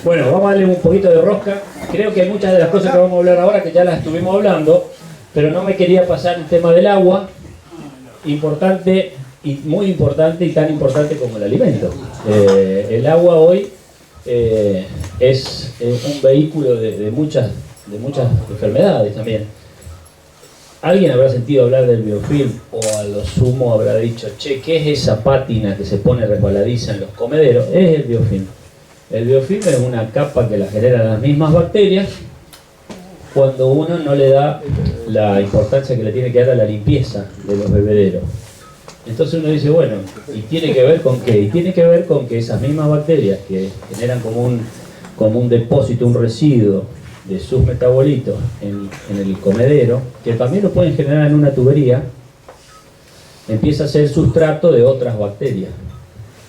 Bueno, vamos a darle un poquito de rosca. Creo que hay muchas de las cosas que vamos a hablar ahora que ya las estuvimos hablando, pero no me quería pasar el tema del agua, importante y muy importante y tan importante como el alimento. El agua hoy es un vehículo de muchas enfermedades también. Alguien habrá sentido hablar del biofilm o a lo sumo habrá dicho, che, ¿qué es esa pátina que se pone resbaladiza en los comederos? Es el biofilm. El biofilm es una capa que la generan las mismas bacterias cuando uno no le da la importancia que le tiene que dar a la limpieza de los bebederos. Entonces uno dice, bueno, ¿y tiene que ver con qué? Y tiene que ver con que esas mismas bacterias que generan como un depósito, un residuo de sus metabolitos en el comedero, que también lo pueden generar en una tubería, empieza a ser sustrato de otras bacterias.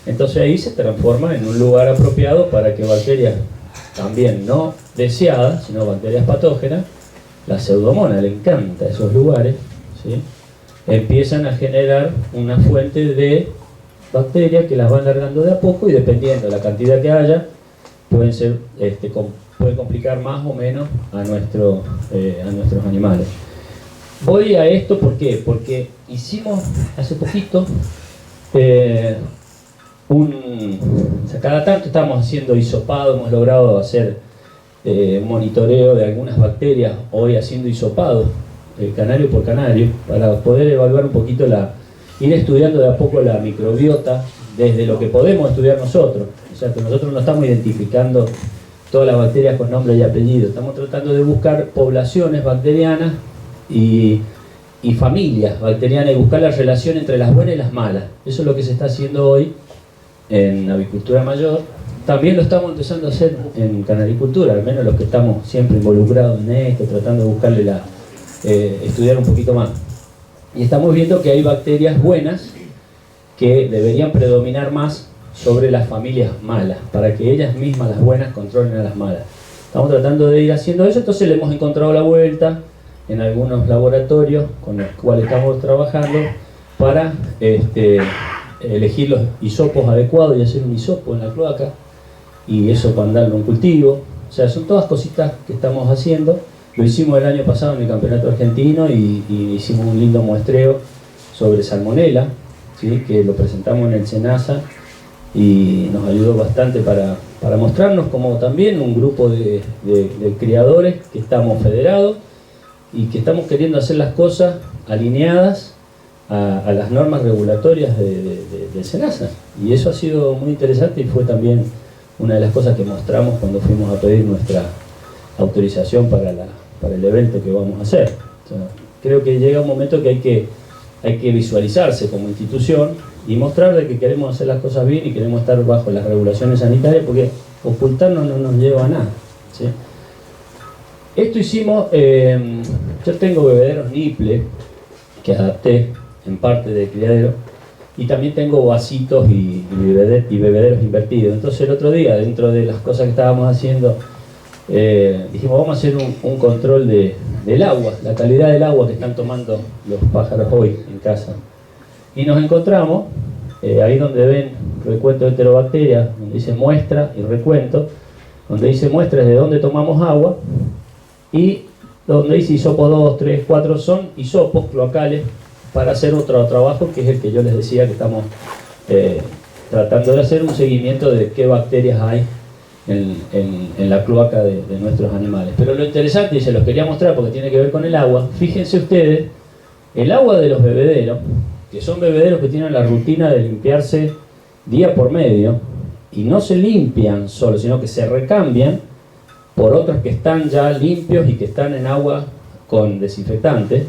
Entonces ahí se transforma en un lugar apropiado para que bacterias también no deseadas, sino bacterias patógenas, la pseudomonas le encanta esos lugares, ¿sí? Empiezan a generar una fuente de bacterias que las van largando de a poco y dependiendo de la cantidad que haya, pueden ser, puede complicar más o menos a nuestros animales. Voy a esto, ¿por qué? Porque hicimos hace poquito cada tanto estamos haciendo hisopado, hemos logrado hacer monitoreo de algunas bacterias, hoy haciendo hisopado, canario por canario, para poder evaluar un poquito ir estudiando de a poco la microbiota desde lo que podemos estudiar nosotros. O sea, que nosotros no estamos identificando todas las bacterias con nombre y apellido, estamos tratando de buscar poblaciones bacterianas y familias bacterianas y buscar la relación entre las buenas y las malas. Eso es lo que se está haciendo hoy en avicultura mayor. También lo estamos empezando a hacer en canaricultura, al menos los que estamos siempre involucrados en esto, tratando de buscarle estudiar un poquito más. Y estamos viendo que hay bacterias buenas que deberían predominar más sobre las familias malas, para que ellas mismas, las buenas, controlen a las malas. Estamos tratando de ir haciendo eso, entonces le hemos encontrado la vuelta en algunos laboratorios con los cuales estamos trabajando para elegir los hisopos adecuados y hacer un hisopo en la cloaca y eso para mandarlo a un cultivo. O sea, son todas cositas que estamos haciendo. Lo hicimos el año pasado en el campeonato argentino y hicimos un lindo muestreo sobre salmonela, ¿sí? Que lo presentamos en el SENASA y nos ayudó bastante para mostrarnos como también un grupo de criadores que estamos federados y que estamos queriendo hacer las cosas alineadas a las normas regulatorias del SENASA. Y eso ha sido muy interesante y fue también una de las cosas que mostramos cuando fuimos a pedir nuestra autorización para el evento que vamos a hacer. O sea, creo que llega un momento que hay que visualizarse como institución y mostrar de que queremos hacer las cosas bien y queremos estar bajo las regulaciones sanitarias, porque ocultarnos no nos lleva a nada, ¿sí? Esto hicimos, yo tengo bebederos Nipple que adapté en parte de criadero y también tengo vasitos y bebederos invertidos. Entonces el otro día, dentro de las cosas que estábamos haciendo, dijimos vamos a hacer un control del agua, la calidad del agua que están tomando los pájaros hoy en casa. Y nos encontramos, ahí donde ven recuento de enterobacterias, donde dice muestra y recuento, donde dice muestra es de dónde tomamos agua, y donde dice hisopo 2, 3, 4 son hisopos cloacales para hacer otro trabajo que es el que yo les decía que estamos tratando de hacer un seguimiento de qué bacterias hay en la cloaca de nuestros animales. Pero lo interesante, y se los quería mostrar porque tiene que ver con el agua, fíjense ustedes, el agua de los bebederos, que son bebederos que tienen la rutina de limpiarse día por medio, y no se limpian solo, sino que se recambian por otros que están ya limpios y que están en agua con desinfectante,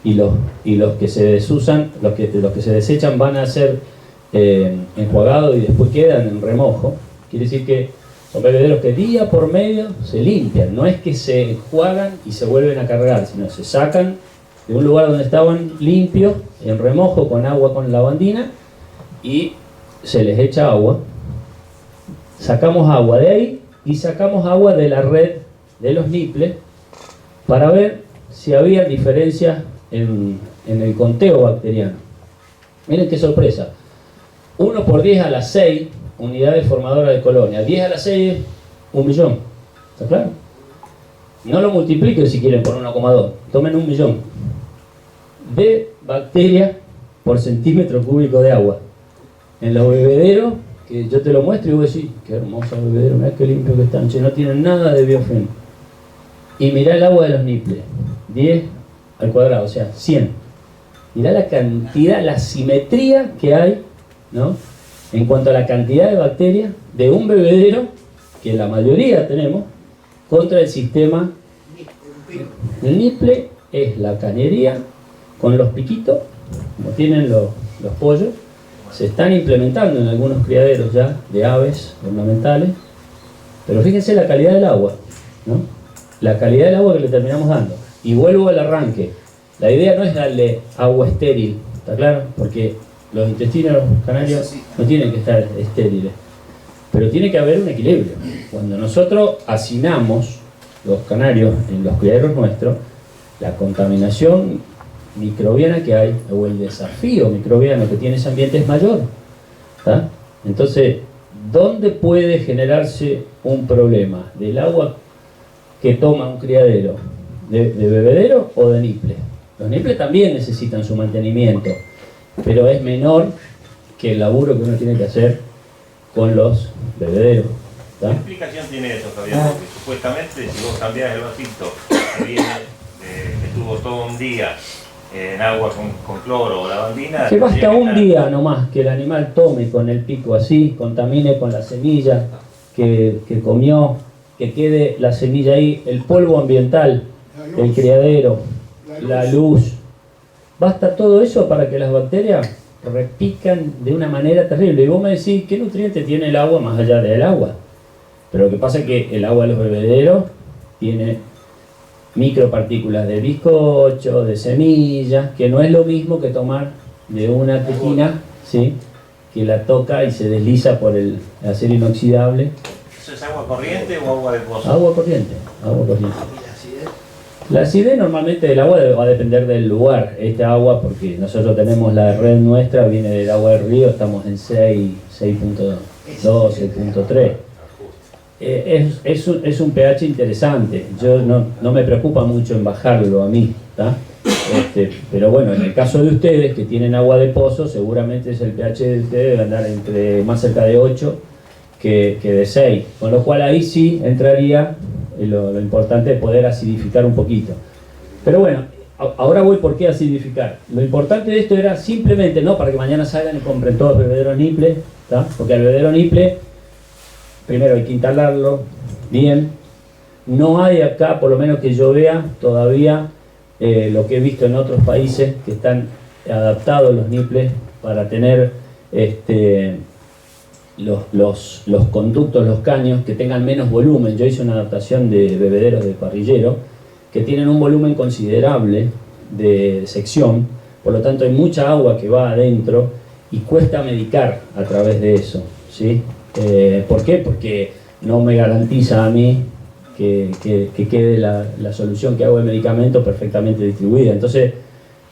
y los que se desusan, los que se desechan van a ser enjuagados y después quedan en remojo. Quiere decir que son bebederos que día por medio se limpian, no es que se enjuagan y se vuelven a cargar, sino se sacan de un lugar donde estaban limpios, en remojo con agua con lavandina, y se les echa agua, sacamos agua de ahí y sacamos agua de la red de los Nipple para ver si había diferencias en el conteo bacteriano. Miren qué sorpresa, 1 por 10 a la 6 unidades formadoras de colonia, 10 a la 6 1 millón. ¿Está claro? No lo multipliquen si quieren por 1,2. Tomen 1 millón de bacterias por centímetro cúbico de agua. En los bebederos, que yo te lo muestro y vos decís, qué hermoso bebedero, mirá qué limpio que están, che, no tienen nada de biofeno. Y mirá el agua de los niples, 10 al cuadrado, o sea, 100. Mirá la cantidad, la simetría que hay, ¿no?, en cuanto a la cantidad de bacterias de un bebedero, que la mayoría tenemos, contra el sistema. El niple es la cañería con los piquitos, como tienen los pollos. Se están implementando en algunos criaderos ya de aves ornamentales, pero fíjense la calidad del agua, ¿no? La calidad del agua que le terminamos dando. Y vuelvo al arranque. La idea no es darle agua estéril, ¿está claro? Porque los intestinos canarios no tienen que estar estériles, pero tiene que haber un equilibrio. Cuando nosotros hacinamos los canarios en los criaderos nuestros, la contaminación microbiana que hay, o el desafío microbiano que tiene ese ambiente es mayor, ¿tá? Entonces, ¿dónde puede generarse un problema? ¿Del agua que toma un criadero? ¿De bebedero o de niple? Los niples también necesitan su mantenimiento, pero es menor que el laburo que uno tiene que hacer con los bebederos, ¿tá? ¿Qué explicación tiene eso, Fabián? Porque supuestamente si vos cambiás el vasito que viene, que estuvo todo un día en agua con cloro o lavandina... Que basta un día nomás que el animal tome con el pico así, contamine con la semilla que comió, que quede la semilla ahí, el polvo ambiental, el criadero, la luz. Basta todo eso para que las bacterias repican de una manera terrible. Y vos me decís, ¿qué nutriente tiene el agua más allá del agua? Pero lo que pasa es que el agua de los bebederos tiene micropartículas de bizcocho, de semillas, que no es lo mismo que tomar de una tequina, ¿sí?, que la toca y se desliza por el acero inoxidable. ¿Eso es agua corriente o agua de pozo? Agua corriente, agua corriente. La acidez normalmente del agua va a depender del lugar. Esta agua, porque nosotros tenemos la red nuestra, viene del agua del río, estamos en 6.2, 6.3. Es un pH interesante. Yo no me preocupa mucho en bajarlo a mí, ¿tá? Pero bueno, en el caso de ustedes que tienen agua de pozo, seguramente el pH de ustedes debe andar entre más cerca de 8 que de 6, con lo cual ahí sí entraría lo importante es poder acidificar un poquito. Pero bueno, ahora voy por qué acidificar. Lo importante de esto era simplemente, no para que mañana salgan y compren todos bebederos niple, ¿tá? Porque el bebedero niple, primero hay que instalarlo bien. No hay acá, por lo menos que yo vea, todavía lo que he visto en otros países que están adaptados los niples para tener los conductos, los caños que tengan menos volumen. Yo hice una adaptación de bebederos de parrillero que tienen un volumen considerable de sección, por lo tanto hay mucha agua que va adentro y cuesta medicar a través de eso, ¿sí? ¿Por qué? Porque no me garantiza a mí que quede la solución que hago de medicamento perfectamente distribuida. Entonces,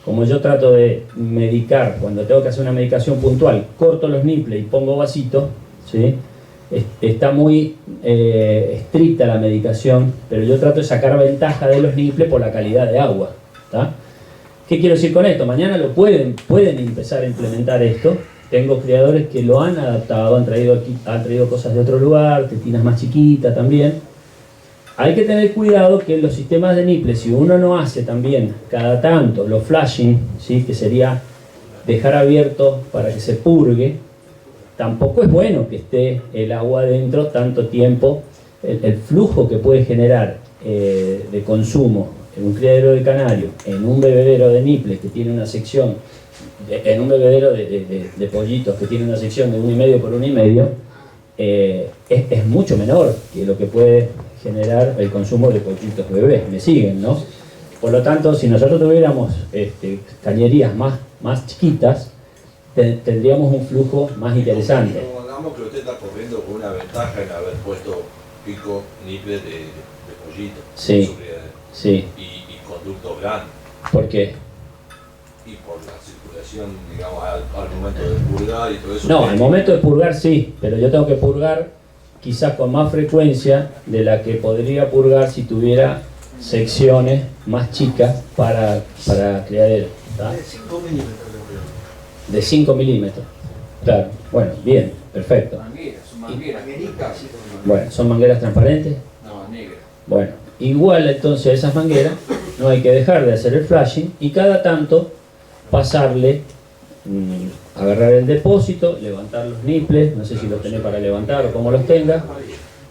como yo trato de medicar, cuando tengo que hacer una medicación puntual, corto los niples y pongo vasitos, ¿sí?, está muy estricta la medicación, pero yo trato de sacar ventaja de los niples por la calidad de agua, ¿tá? ¿Qué quiero decir con esto? Mañana lo pueden empezar a implementar esto. Tengo criadores que lo han adaptado, han traído cosas de otro lugar, tetinas más chiquitas también. Hay que tener cuidado que en los sistemas de niple, si uno no hace también cada tanto los flashing, ¿sí?, que sería dejar abierto para que se purgue, tampoco es bueno que esté el agua adentro tanto tiempo. El flujo que puede generar de consumo en un criadero de canario, en un bebedero de niple que tiene una sección, en un bebedero de pollitos que tiene una sección de 1,5 por 1,5, es mucho menor que lo que puede generar el consumo de pollitos bebés. ¿Me siguen, no? Por lo tanto, si nosotros tuviéramos cañerías más chiquitas, tendríamos un flujo más interesante. Supongamos que usted está corriendo con una ventaja en haber puesto pico niple de pollito. Sí, sí. Y conducto grande. ¿Por qué? Y por la circulación, digamos, al momento de purgar y todo eso. No, al momento de purgar sí, pero yo tengo que purgar quizás con más frecuencia de la que podría purgar si tuviera secciones más chicas para criadero. De 5 milímetros. De 5 milímetros. Claro, bueno, bien, perfecto. Mangueritas. Bueno, ¿son mangueras transparentes? No, negras. Bueno, igual entonces a esas mangueras no hay que dejar de hacer el flashing y cada tanto pasarle, agarrar el depósito, levantar los nipples, no sé si los tenés para levantar o cómo los tengas.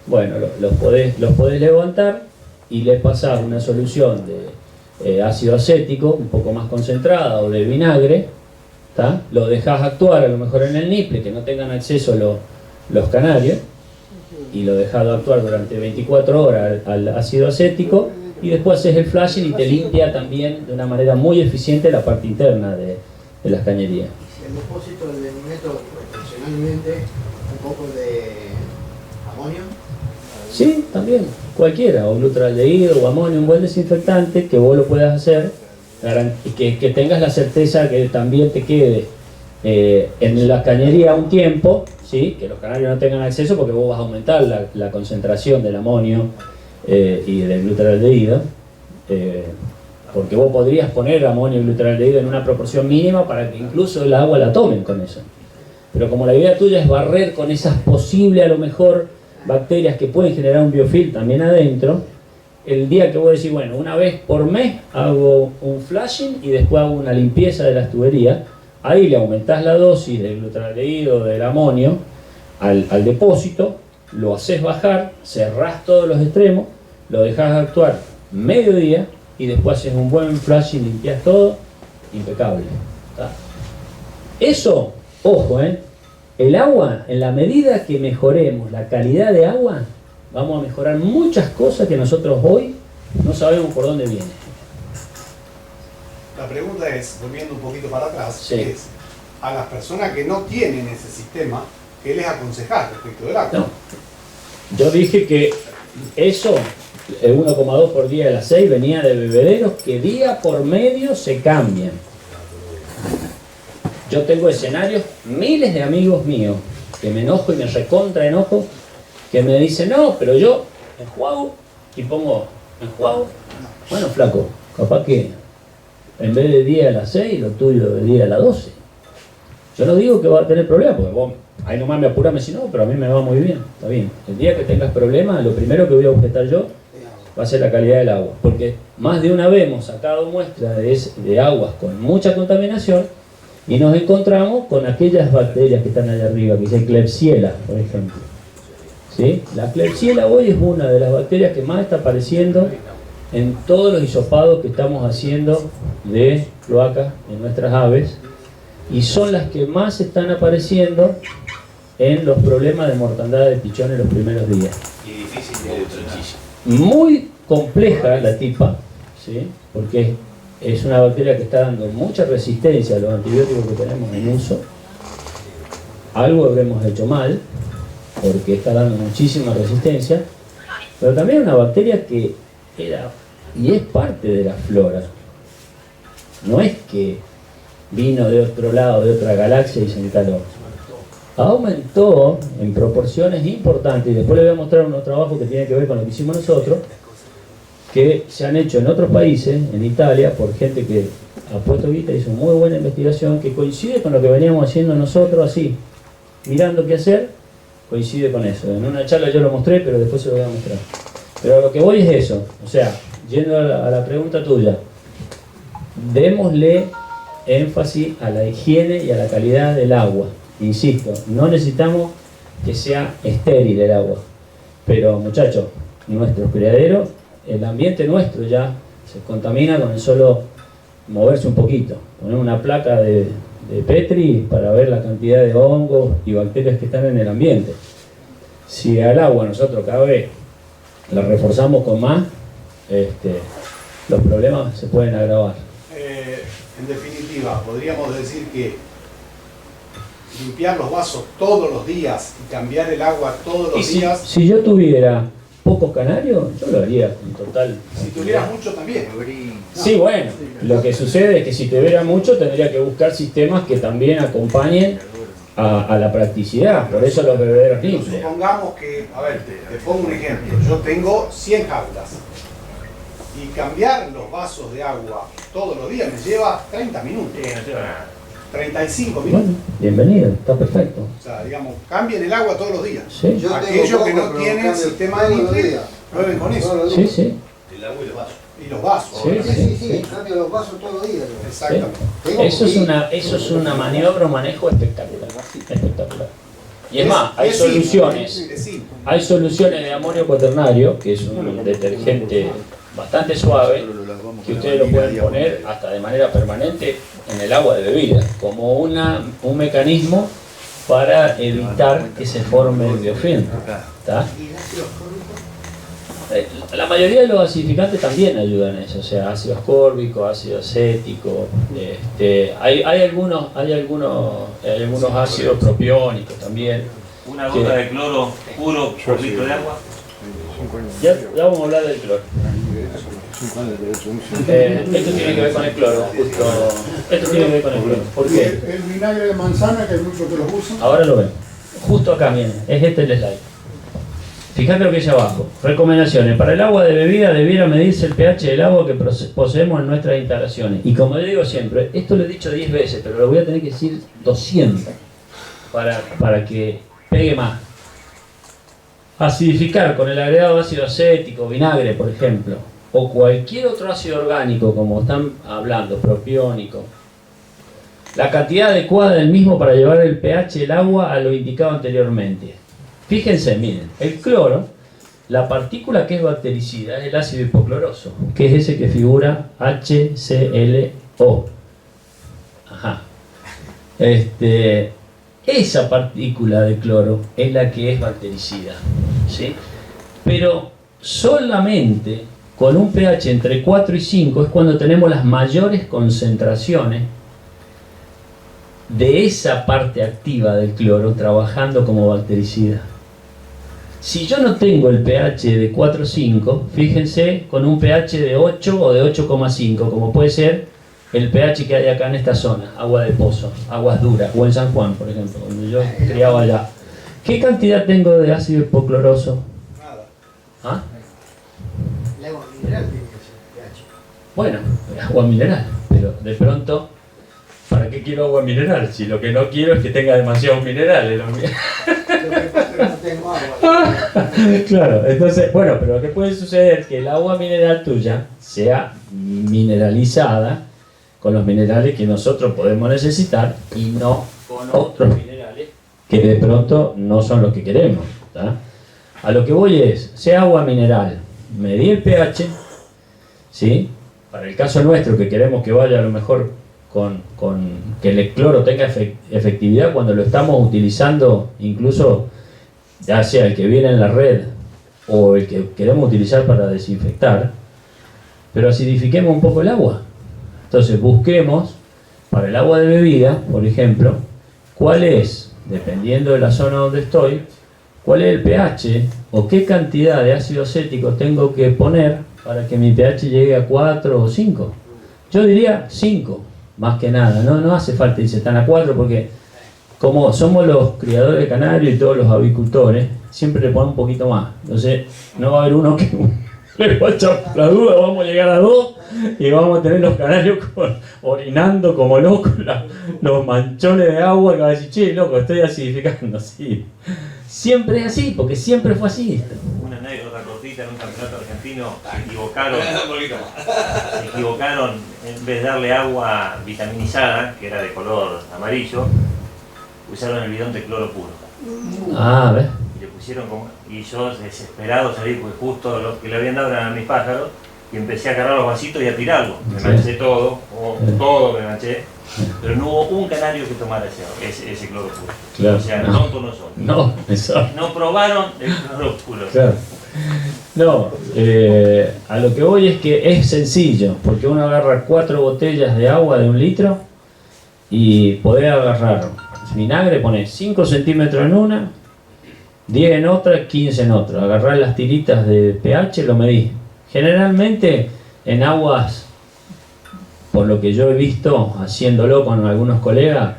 Bueno, los podés levantar y le pasás una solución de ácido acético un poco más concentrada o de vinagre, ¿tá? Lo dejás actuar a lo mejor en el nipple, que no tengan acceso los canarios, y lo dejás actuar durante 24 horas al ácido acético, y después haces el flashing y te limpia también de una manera muy eficiente la parte interna de las cañerías. Si el depósito le meto proporcionalmente un poco de amonio. Sí, también, cualquiera, o glutaraldehído o amonio, un buen desinfectante que vos lo puedas hacer y que tengas la certeza que también te quede en la cañería un tiempo, ¿sí? Que los canarios no tengan acceso porque vos vas a aumentar la concentración del amonio y del glutaraldehído, porque vos podrías poner amonio y glutaraldehído en una proporción mínima para que incluso el agua la tomen con eso. Pero como la idea tuya es barrer con esas posibles, a lo mejor, bacterias que pueden generar un biofilm también adentro, el día que vos decís, bueno, una vez por mes hago un flashing y después hago una limpieza de las tuberías, ahí le aumentás la dosis del glutaraldehído, del amonio, al depósito, lo haces bajar, cerrás todos los extremos, lo dejás actuar mediodía y después haces un buen flashing, limpias todo, impecable. ¿Tá? Eso, ojo, el agua, en la medida que mejoremos la calidad de agua, vamos a mejorar muchas cosas que nosotros hoy no sabemos por dónde vienen. La pregunta es, volviendo un poquito para atrás, Sí. es a las personas que no tienen ese sistema, ¿qué les aconsejás respecto del agua? No. Yo dije que eso, el 1,2 por día de las 6, venía de bebederos que día por medio se cambian. Yo tengo escenarios, miles de amigos míos, que me enojo y me recontra enojo, que me dicen, no, pero yo enjuago y pongo enjuago. Bueno, flaco, capaz que en vez de día a las 6, lo tuyo de día a las 12. Yo no digo que va a tener problemas, porque vos ahí nomás me apurás, me decís, no, pero a mí me va muy bien, está bien. El día que tengas problemas, lo primero que voy a objetar yo va a ser la calidad del agua, porque más de una vez hemos sacado muestras de aguas con mucha contaminación y nos encontramos con aquellas bacterias que están allá arriba, que dice Klebsiella, por ejemplo. ¿Sí? La Klebsiella hoy es una de las bacterias que más está apareciendo en todos los hisopados que estamos haciendo de cloacas en nuestras aves, y son las que más están apareciendo en los problemas de mortandad de pichones los primeros días. Y difícil de muchísimo. Muy compleja la tipa, ¿sí? Porque es una bacteria que está dando mucha resistencia a los antibióticos que tenemos en uso. Algo habremos hecho mal, porque está dando muchísima resistencia, pero también es una bacteria que era y es parte de la flora. No es que vino de otro lado, de otra galaxia y se instaló. Aumentó en proporciones importantes, y después les voy a mostrar unos trabajos que tienen que ver con lo que hicimos nosotros, que se han hecho en otros países, en Italia, por gente que ha puesto guita, hizo muy buena investigación, que coincide con lo que veníamos haciendo nosotros, así, mirando qué hacer, coincide con eso. En una charla yo lo mostré, pero después se lo voy a mostrar. Pero lo que voy es eso, o sea, yendo a la pregunta tuya, démosle énfasis a la higiene y a la calidad del agua. Insisto, no necesitamos que sea estéril el agua, pero muchachos, nuestros criaderos, el ambiente nuestro ya se contamina con el solo moverse un poquito, poner una placa de Petri para ver la cantidad de hongos y bacterias que están en el ambiente. Si al agua nosotros cada vez la reforzamos con más, los problemas se pueden agravar. En definitiva, podríamos decir que limpiar los vasos todos los días y cambiar el agua todos los días. Si yo tuviera pocos canarios, yo lo haría con total. Si tuvieras mucho también. Sí, bueno, lo que sucede es que si tuviera mucho tendría que buscar sistemas que también acompañen a la practicidad, por eso los bebederos limpios. Supongamos que, a ver, te pongo un ejemplo, yo tengo 100 jaulas y cambiar los vasos de agua todos los días me lleva 30 minutos, Sí, no lleva nada. 35 minutos. Bueno, bienvenido, está perfecto. O sea, digamos, cambien el agua todos los días. Sí, Yo Aquellos tengo que no poco, pero tienen cambio sistema todos de los limpio, días. prueben con eso. Todos los sí, días. sí. El agua y los vasos. Y los vasos. Sí, obviamente. Sí, cambio los vasos todos los días. yo. Exactamente. Tengo Eso es una maniobra, un manejo espectacular. Espectacular. Y es más, hay Es simple, soluciones. es simple. Hay soluciones de amonio cuaternario, que es un detergente bastante suave, que ustedes lo pueden poner hasta de manera permanente en el agua de bebida, como un mecanismo para evitar que se forme el biofilm. ¿Está? ¿Y el ácido ascórbico? La mayoría de los acidificantes también ayudan en eso, o sea, ácido ascórbico, ácido acético, hay algunos ácidos propiónicos también. Una gota de cloro puro por litro de agua. Ya vamos a hablar del cloro. Esto tiene que ver con el cloro, justo. Esto tiene que ver con el cloro. ¿Por qué? El vinagre de manzana, que hay muchos que los usan. Ahora lo ven. Justo acá, miren, es este el slide. Fíjate lo que dice abajo. Recomendaciones. Para el agua de bebida debiera medirse el pH del agua que poseemos en nuestras instalaciones. Y como yo digo siempre, esto lo he dicho 10 veces, pero lo voy a tener que decir 200 para que pegue más. Acidificar con el agregado de ácido acético, vinagre, por ejemplo, o cualquier otro ácido orgánico, como están hablando, propiónico. La cantidad adecuada del mismo para llevar el pH del agua a lo indicado anteriormente. Fíjense, miren, el cloro, la partícula que es bactericida es el ácido hipocloroso, que es ese que figura HClO. Ajá. Esa partícula de cloro es la que es bactericida, ¿sí? Pero solamente con un pH entre 4 y 5 es cuando tenemos las mayores concentraciones de esa parte activa del cloro trabajando como bactericida. Si yo no tengo el pH de 4 o 5, fíjense con un pH de 8 o de 8,5, como puede ser el pH que hay acá en esta zona, agua de pozo, aguas duras, o en San Juan, por ejemplo, donde yo criaba allá. ¿Qué cantidad tengo de ácido hipocloroso? Nada. ¿Ah? El agua mineral tiene que ser pH. Bueno, agua mineral, pero de pronto, ¿para qué quiero agua mineral? Si lo que no quiero es que tenga demasiados minerales. Lo que pasa es que no tengo agua. Claro, entonces, bueno, pero lo que puede suceder es que el agua mineral tuya sea mineralizada con los minerales que nosotros podemos necesitar y no con otros minerales que de pronto no son los que queremos. ¿Tá? A lo que voy es, sea agua mineral, medí el pH, ¿sí? Para el caso nuestro que queremos que vaya a lo mejor con que el cloro tenga efectividad cuando lo estamos utilizando, incluso ya sea el que viene en la red o el que queremos utilizar para desinfectar, pero acidifiquemos un poco el agua. Entonces busquemos para el agua de bebida, por ejemplo, cuál es, dependiendo de la zona donde estoy, cuál es el pH o qué cantidad de ácido acético tengo que poner para que mi pH llegue a 4 o 5. Yo diría 5, más que nada, no hace falta irse tan a 4 porque como somos los criadores de canarios y todos los avicultores, siempre le ponen un poquito más. Entonces no va a haber uno que le va a echar la duda, vamos a llegar a 2 y vamos a tener los canarios orinando como locos, los manchones de agua que va a decir, che, loco, estoy acidificando. Sí. Siempre es así, porque siempre fue así esto. Una anécdota cortita en un campeonato argentino, se equivocaron, en vez de darle agua vitaminizada, que era de color amarillo, usaron el bidón de cloro puro. Ah, ¿ves? Y le pusieron como, y yo desesperado salí, porque justo lo que le habían dado eran a mis pájaros, y empecé a agarrar los vasitos y a tirarlos. Me Sí. manché todo me manché, pero no hubo un canario que tomara ese cloro puro. Claro. O sea, No. tontos no son. No, eso. No probaron el cloro puro. Claro. No, a lo que voy es que es sencillo, porque uno agarra 4 botellas de agua de 1 litro y podés agarrar vinagre, poner 5 centímetros en una, 10 en otra, 15 en otra. Agarrar las tiritas de pH, lo medís. Generalmente en aguas, por lo que yo he visto haciéndolo con algunos colegas,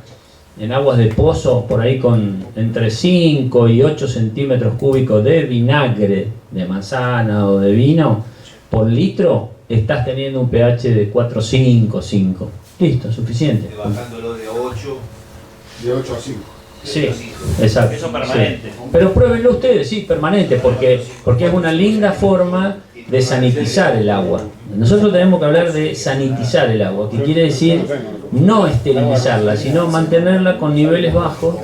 en aguas de pozo, por ahí con entre 5 y 8 centímetros cúbicos de vinagre de manzana o de vino por litro, estás teniendo un pH de 4,5, 5. Listo, suficiente. Bajándolo de 8. De 8 a 5. Sí, exacto. Eso permanente. Sí. Pero pruébenlo ustedes, sí, permanente, porque es una linda forma de sanitizar el agua. Nosotros tenemos que hablar de sanitizar el agua, que quiere decir no esterilizarla, sino mantenerla con niveles bajos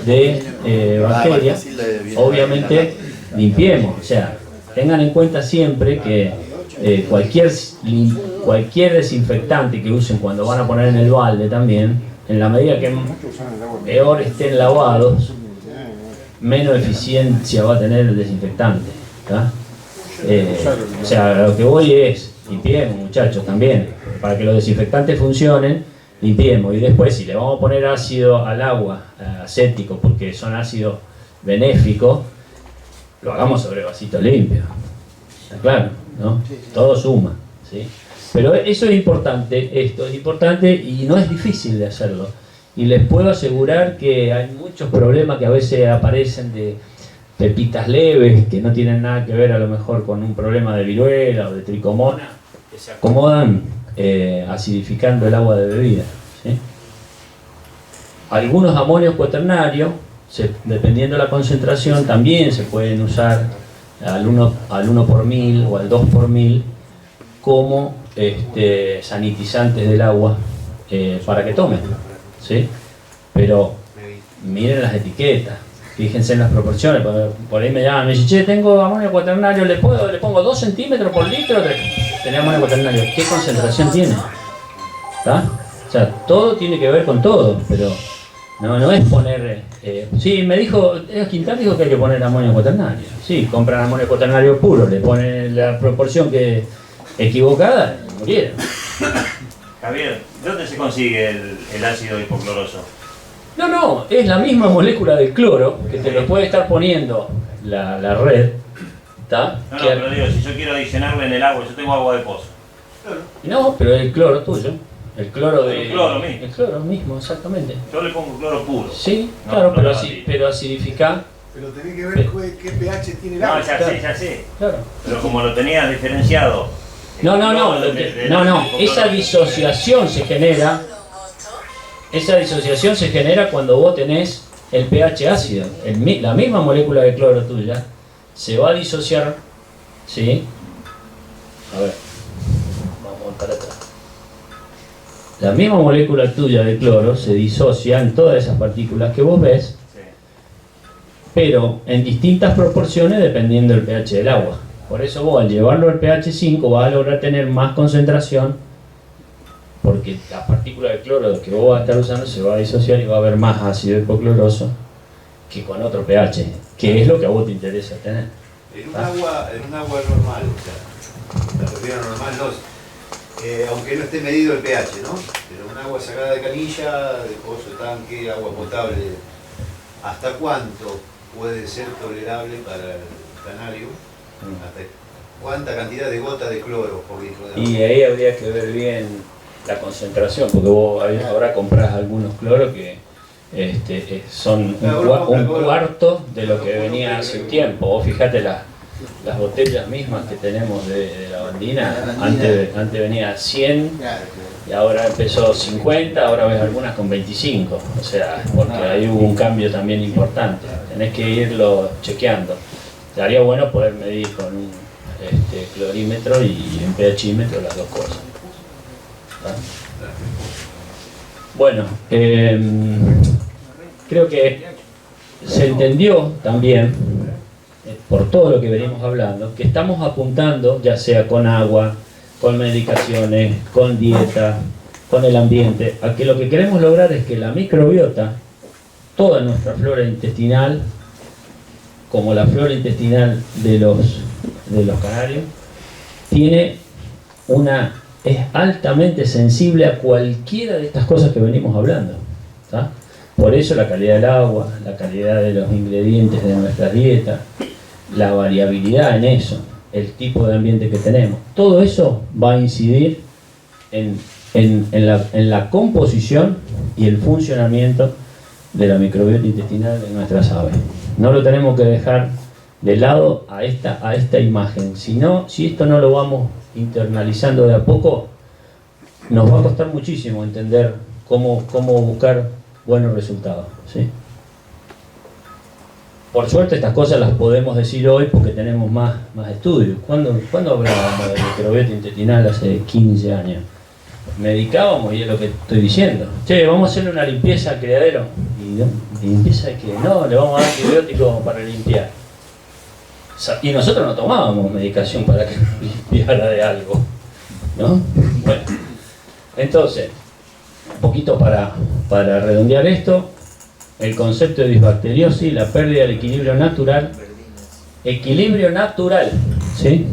de bacterias. Obviamente limpiemos, o sea, tengan en cuenta siempre que cualquier desinfectante que usen cuando van a poner en el balde también, en la medida que peor estén lavados, menos eficiencia va a tener el desinfectante. O sea, lo que voy es, limpiemos muchachos también, para que los desinfectantes funcionen, limpiemos. Y después, si le vamos a poner ácido al agua, acético, porque son ácidos benéficos, lo hagamos sobre vasito limpio. Está claro, ¿no? Todo suma, ¿sí? Pero eso es importante, esto es importante y no es difícil de hacerlo. Y les puedo asegurar que hay muchos problemas que a veces aparecen de pepitas leves, que no tienen nada que ver a lo mejor con un problema de viruela o de tricomona, que se acomodan acidificando el agua de bebida, ¿sí? Algunos amonios cuaternarios, dependiendo de la concentración, también se pueden usar al 1 por 1000 o al 2 por 1000 como sanitizantes del agua para que tomen, ¿sí? Pero miren las etiquetas, fíjense en las proporciones. Por ahí me llaman, me dicen, che, tengo amonio cuaternario, le pongo 2 centímetros por litro, tenés amonio cuaternario, ¿qué concentración tiene? ¿Está? O sea, todo tiene que ver con todo, pero no es poner... sí, me dijo, Quintal dijo que hay que poner amonio cuaternario. Sí, compran amonio cuaternario puro, le ponen la proporción que equivocada, murieron. Javier, ¿dónde se consigue el ácido hipocloroso? No, es la misma molécula del cloro que te lo puede estar poniendo la red. ¿Está? No, pero digo, si yo quiero adicionarle en el agua, yo tengo agua de pozo. No, pero el cloro tuyo. El cloro El cloro mismo. El cloro mismo, exactamente. Yo le pongo cloro puro. Sí, No, claro, no pero, negativo. pero acidificar. Pero tenés que ver qué pH tiene el agua. No, ya sé. Claro. Pero como lo tenías diferenciado. No, esa disociación se genera. Esa disociación se genera cuando vos tenés el pH ácido. La misma molécula de cloro tuya se va a disociar, ¿sí? A ver, vamos para atrás. La misma molécula tuya de cloro se disocia en todas esas partículas que vos ves, pero en distintas proporciones dependiendo del pH del agua. Por eso vos al llevarlo al pH 5 vas a lograr tener más concentración, porque la partícula de cloro que vos vas a estar usando se va a disociar y va a haber más ácido hipocloroso que con otro pH, que es lo que a vos te interesa tener. En un agua normal, o sea, me refiero a normal, aunque no esté medido el pH, ¿no? Pero un agua sacada de canilla, de pozo, de tanque, agua potable, ¿hasta cuánto puede ser tolerable para el canario? ¿Hasta cuánta cantidad de gotas de cloro por litro de agua? Y ahí habría que ver bien la concentración, porque vos ahora comprás algunos cloros que son un cuarto de lo que venía hace un tiempo. Vos fijate las botellas mismas que tenemos de lavandina, antes venía 100 y ahora empezó 50, ahora ves algunas con 25, o sea, porque ahí hubo un cambio también importante, tenés que irlo chequeando. Sería bueno poder medir con un clorímetro y un pHímetro las dos cosas. ¿Ah? Bueno, creo que se entendió también, por todo lo que venimos hablando, que estamos apuntando, ya sea con agua, con medicaciones, con dieta, con el ambiente, a que lo que queremos lograr es que la microbiota, toda nuestra flora intestinal, como la flora intestinal de los canarios, es altamente sensible a cualquiera de estas cosas que venimos hablando, ¿tá? Por eso la calidad del agua, la calidad de los ingredientes de nuestra dieta, la variabilidad en eso, el tipo de ambiente que tenemos, todo eso va a incidir en la composición y el funcionamiento de la microbiota intestinal de nuestras aves. No lo tenemos que dejar de lado a esta imagen. Si esto no lo vamos internalizando de a poco, nos va a costar muchísimo entender cómo buscar buenos resultados, ¿sí? Por suerte estas cosas las podemos decir hoy porque tenemos más estudios. ¿Cuándo hablábamos de microbiota intestinal hace 15 años? Medicábamos y es lo que estoy diciendo. Che, vamos a hacerle una limpieza al criadero. ¿Y limpieza de qué? No, le vamos a dar antibióticos para limpiar. Y nosotros no tomábamos medicación para que limpiara de algo, ¿no? Bueno, entonces, un poquito para redondear esto, el concepto de disbacteriosis, la pérdida del equilibrio natural, ¿sí?,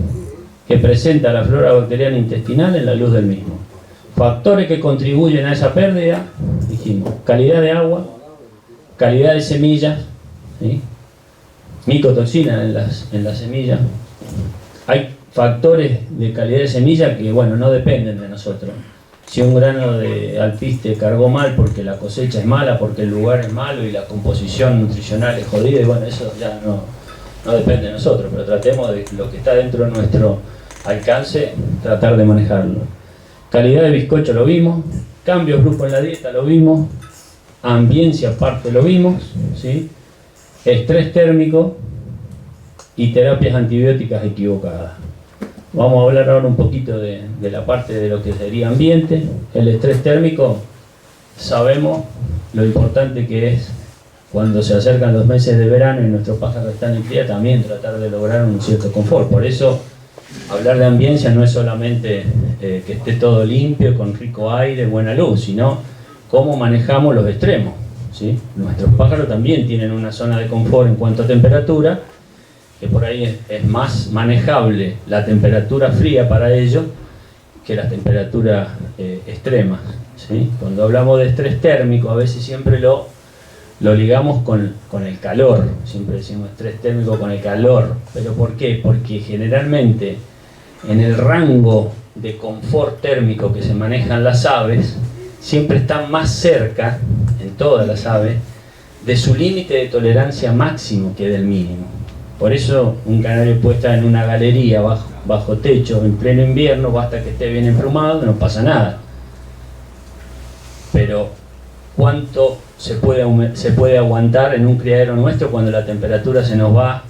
que presenta la flora bacteriana intestinal en la luz del mismo. Factores que contribuyen a esa pérdida, dijimos, calidad de agua, calidad de semillas, ¿sí?, micotoxinas en las semillas. Hay factores de calidad de semilla que, bueno, no dependen de nosotros. Si un grano de alpiste cargó mal porque la cosecha es mala, porque el lugar es malo y la composición nutricional es jodida, y bueno, eso ya no depende de nosotros, pero tratemos de lo que está dentro de nuestro alcance, tratar de manejarlo. Calidad de bizcocho lo vimos, cambios bruscos en la dieta lo vimos, ambiencia aparte lo vimos, ¿sí?, estrés térmico y terapias antibióticas equivocadas. Vamos a hablar ahora un poquito de la parte de lo que sería ambiente. El estrés térmico, sabemos lo importante que es cuando se acercan los meses de verano y nuestros pájaros están en cría, también tratar de lograr un cierto confort. Por eso, hablar de ambiencia no es solamente que esté todo limpio, con rico aire, buena luz, sino cómo manejamos los extremos, ¿sí? Nuestros pájaros también tienen una zona de confort en cuanto a temperatura, que por ahí es más manejable la temperatura fría para ellos que la temperatura extrema, ¿sí? Cuando hablamos de estrés térmico, a veces siempre lo ligamos con el calor, siempre decimos estrés térmico con el calor. ¿Pero por qué? Porque generalmente en el rango de confort térmico que se manejan las aves, siempre están más cerca, en todas las aves, de su límite de tolerancia máximo que del mínimo. Por eso un canario puede estar en una galería bajo techo en pleno invierno, basta que esté bien emplumado, no pasa nada. Pero ¿cuánto se puede aguantar en un criadero nuestro cuando la temperatura se nos va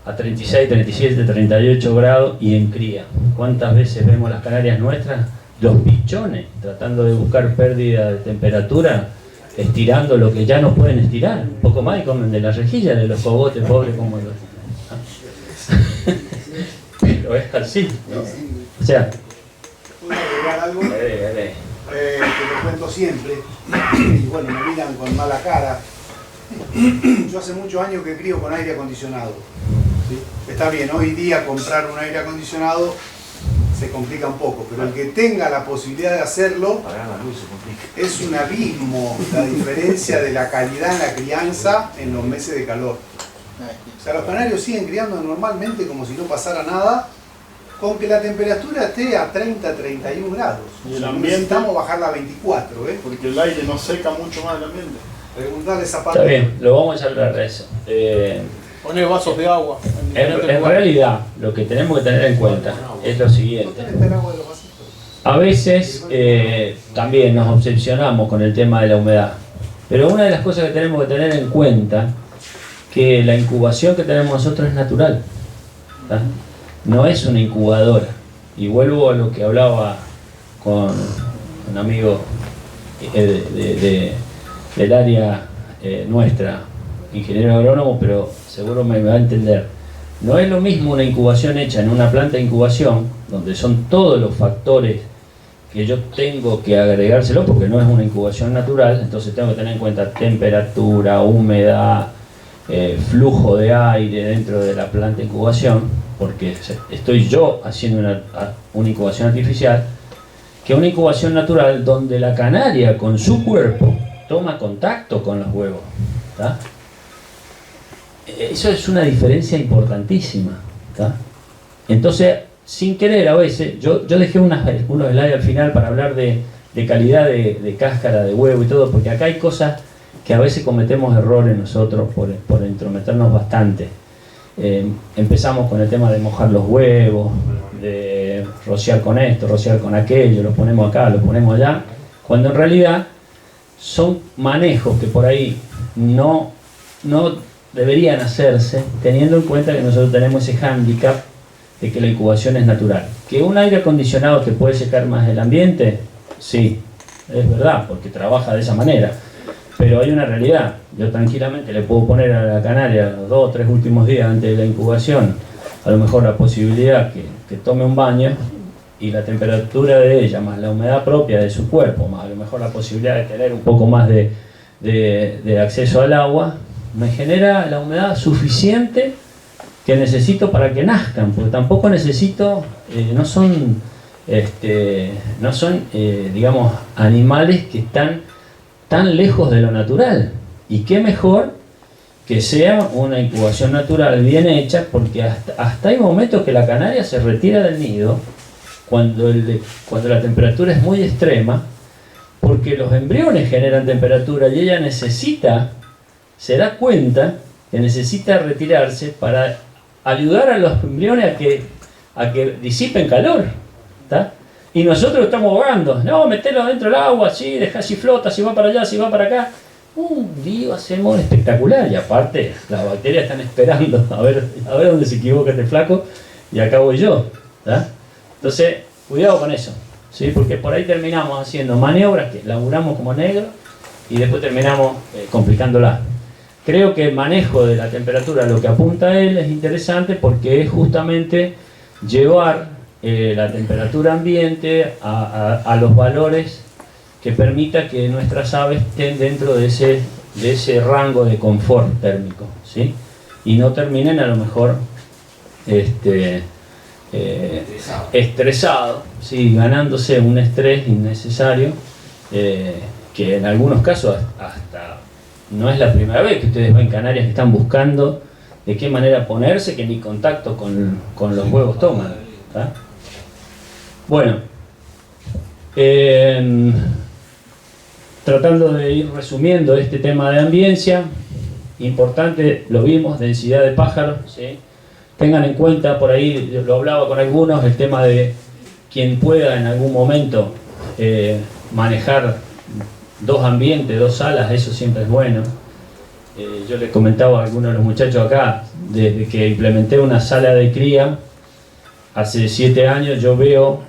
a 36, 37, 38 grados y en cría? ¿Cuántas veces vemos las canarias nuestras, los pichones, tratando de buscar pérdida de temperatura, estirando lo que ya no pueden estirar? Un poco más y comen de la rejilla de los cogotes pobres como los... Pero es así, ¿no? O sea... ¿Puedo agregar algo? Que lo cuento siempre, y bueno, me miran con mala cara. Yo hace muchos años que crío con aire acondicionado, ¿sí? Está bien, hoy día comprar un aire acondicionado se complica un poco, pero el que tenga la posibilidad de hacerlo, es un abismo la diferencia de la calidad en la crianza en los meses de calor. O sea, los canarios siguen criando normalmente como si no pasara nada, con que la temperatura esté a 30, 31 grados. Y el o sea, ambiente, necesitamos bajarla a 24, ¿eh? porque el aire no seca mucho más el ambiente. Preguntarle esa parte. Está bien, lo vamos a hablar de eso. Poner vasos de agua. En realidad, lo que tenemos que tener en cuenta es lo siguiente. A veces también nos obsesionamos con el tema de la humedad, pero una de las cosas que tenemos que tener en cuenta que la incubación que tenemos nosotros es natural, ¿tá? No es una incubadora. Y vuelvo a lo que hablaba con un amigo del área nuestra, ingeniero agrónomo, pero seguro me va a entender. No es lo mismo una incubación hecha en una planta de incubación, donde son todos los factores que yo tengo que agregárselo, porque no es una incubación natural, entonces tengo que tener en cuenta temperatura, humedad, flujo de aire dentro de la planta de incubación, porque estoy yo haciendo una incubación artificial, que una incubación natural donde la canaria con su cuerpo toma contacto con los huevos, ¿tá? Eso es una diferencia importantísima, ¿tá? Entonces, sin querer a veces, yo dejé unos slides al final para hablar de calidad de cáscara de huevo y todo, porque acá hay cosas que a veces cometemos errores nosotros por entrometernos bastante. Empezamos con el tema de mojar los huevos, de rociar con esto, rociar con aquello, lo ponemos acá, lo ponemos allá, cuando en realidad son manejos que por ahí no deberían hacerse, teniendo en cuenta que nosotros tenemos ese hándicap de que la incubación es natural. ¿Que un aire acondicionado te puede secar más el ambiente? Sí, es verdad, porque trabaja de esa manera. Pero hay una realidad. Yo tranquilamente le puedo poner a la canaria los 2 o 3 últimos días antes de la incubación, a lo mejor la posibilidad que tome un baño, y la temperatura de ella, más la humedad propia de su cuerpo, más a lo mejor la posibilidad de tener un poco más de acceso al agua, me genera la humedad suficiente que necesito para que nazcan, porque tampoco necesito, no son digamos, animales que están tan lejos de lo natural. Y qué mejor que sea una incubación natural bien hecha, porque hasta hay momentos que la canaria se retira del nido cuando la temperatura es muy extrema, porque los embriones generan temperatura y ella se da cuenta que necesita retirarse para ayudar a los embriones a que disipen calor, ¿tá? Y nosotros estamos ahogando, no, metelo dentro del agua, sí, deja si flota, si va para allá, si va para acá. Un lío hacemos espectacular, y aparte las bacterias están esperando a ver dónde se equivoca este flaco, y acá voy yo, ¿tá? Entonces, cuidado con eso, ¿sí? Porque por ahí terminamos haciendo maniobras que laburamos como negros y después terminamos complicándola. Creo que el manejo de la temperatura, lo que apunta a él, es interesante porque es justamente llevar la temperatura ambiente a los valores que permita que nuestras aves estén dentro de ese rango de confort térmico, ¿sí? Y no terminen a lo mejor estresado, ¿sí? Ganándose un estrés innecesario, que en algunos casos hasta no es la primera vez que ustedes ven canarias que están buscando de qué manera ponerse, que ni contacto con los huevos toman, ¿tá? Bueno, tratando de ir resumiendo este tema de ambiencia, importante, lo vimos, densidad de pájaros, ¿sí? Tengan en cuenta, por ahí lo hablaba con algunos, el tema de quien pueda en algún momento manejar 2 ambientes, 2 salas, eso siempre es bueno. Yo les comentaba a algunos de los muchachos acá, desde que implementé una sala de cría hace 7 años, yo veo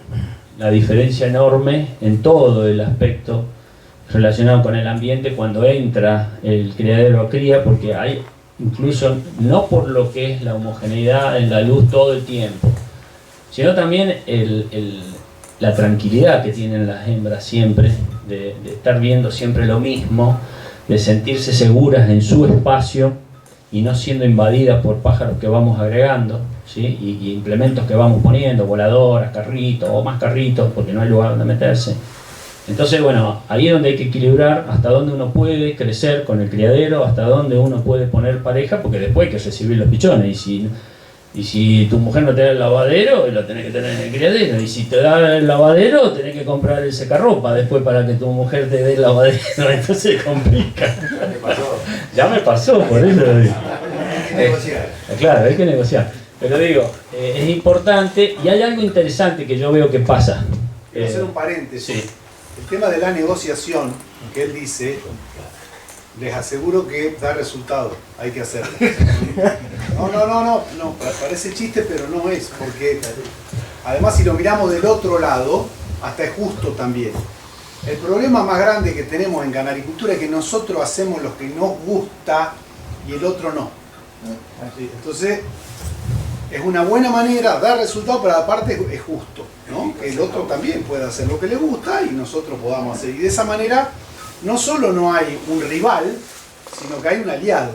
la diferencia enorme en todo el aspecto relacionado con el ambiente cuando entra el criadero a cría, porque hay incluso, no por lo que es la homogeneidad en la luz todo el tiempo, sino también la tranquilidad que tienen las hembras siempre, de estar viendo siempre lo mismo, de sentirse seguras en su espacio y no siendo invadidas por pájaros que vamos agregando, ¿sí? y implementos que vamos poniendo, voladoras, carritos o más carritos, porque no hay lugar donde meterse. Entonces, bueno, ahí es donde hay que equilibrar hasta dónde uno puede crecer con el criadero, hasta dónde uno puede poner pareja, porque después hay que recibir los pichones. Y si tu mujer no te da el lavadero, lo tenés que tener en el criadero. Y si te da el lavadero, tenés que comprar el secarropa después para que tu mujer te dé el lavadero. Entonces se complica. Ya me pasó, por eso lo digo. Hay que negociar. Claro, hay que negociar. Pero digo, es importante, y hay algo interesante que yo veo que pasa. Quiero hacer un paréntesis. Sí. El tema de la negociación, que él dice, les aseguro que da resultado, hay que hacerlo. No, parece chiste, pero no es, porque además si lo miramos del otro lado, hasta es justo también. El problema más grande que tenemos en canaricultura es que nosotros hacemos lo que nos gusta y el otro no. ¿Sí? Entonces, es una buena manera, da resultado, pero aparte es justo, ¿no? Que el otro también pueda hacer lo que le gusta y nosotros podamos hacer. Y de esa manera, no solo no hay un rival, sino que hay un aliado.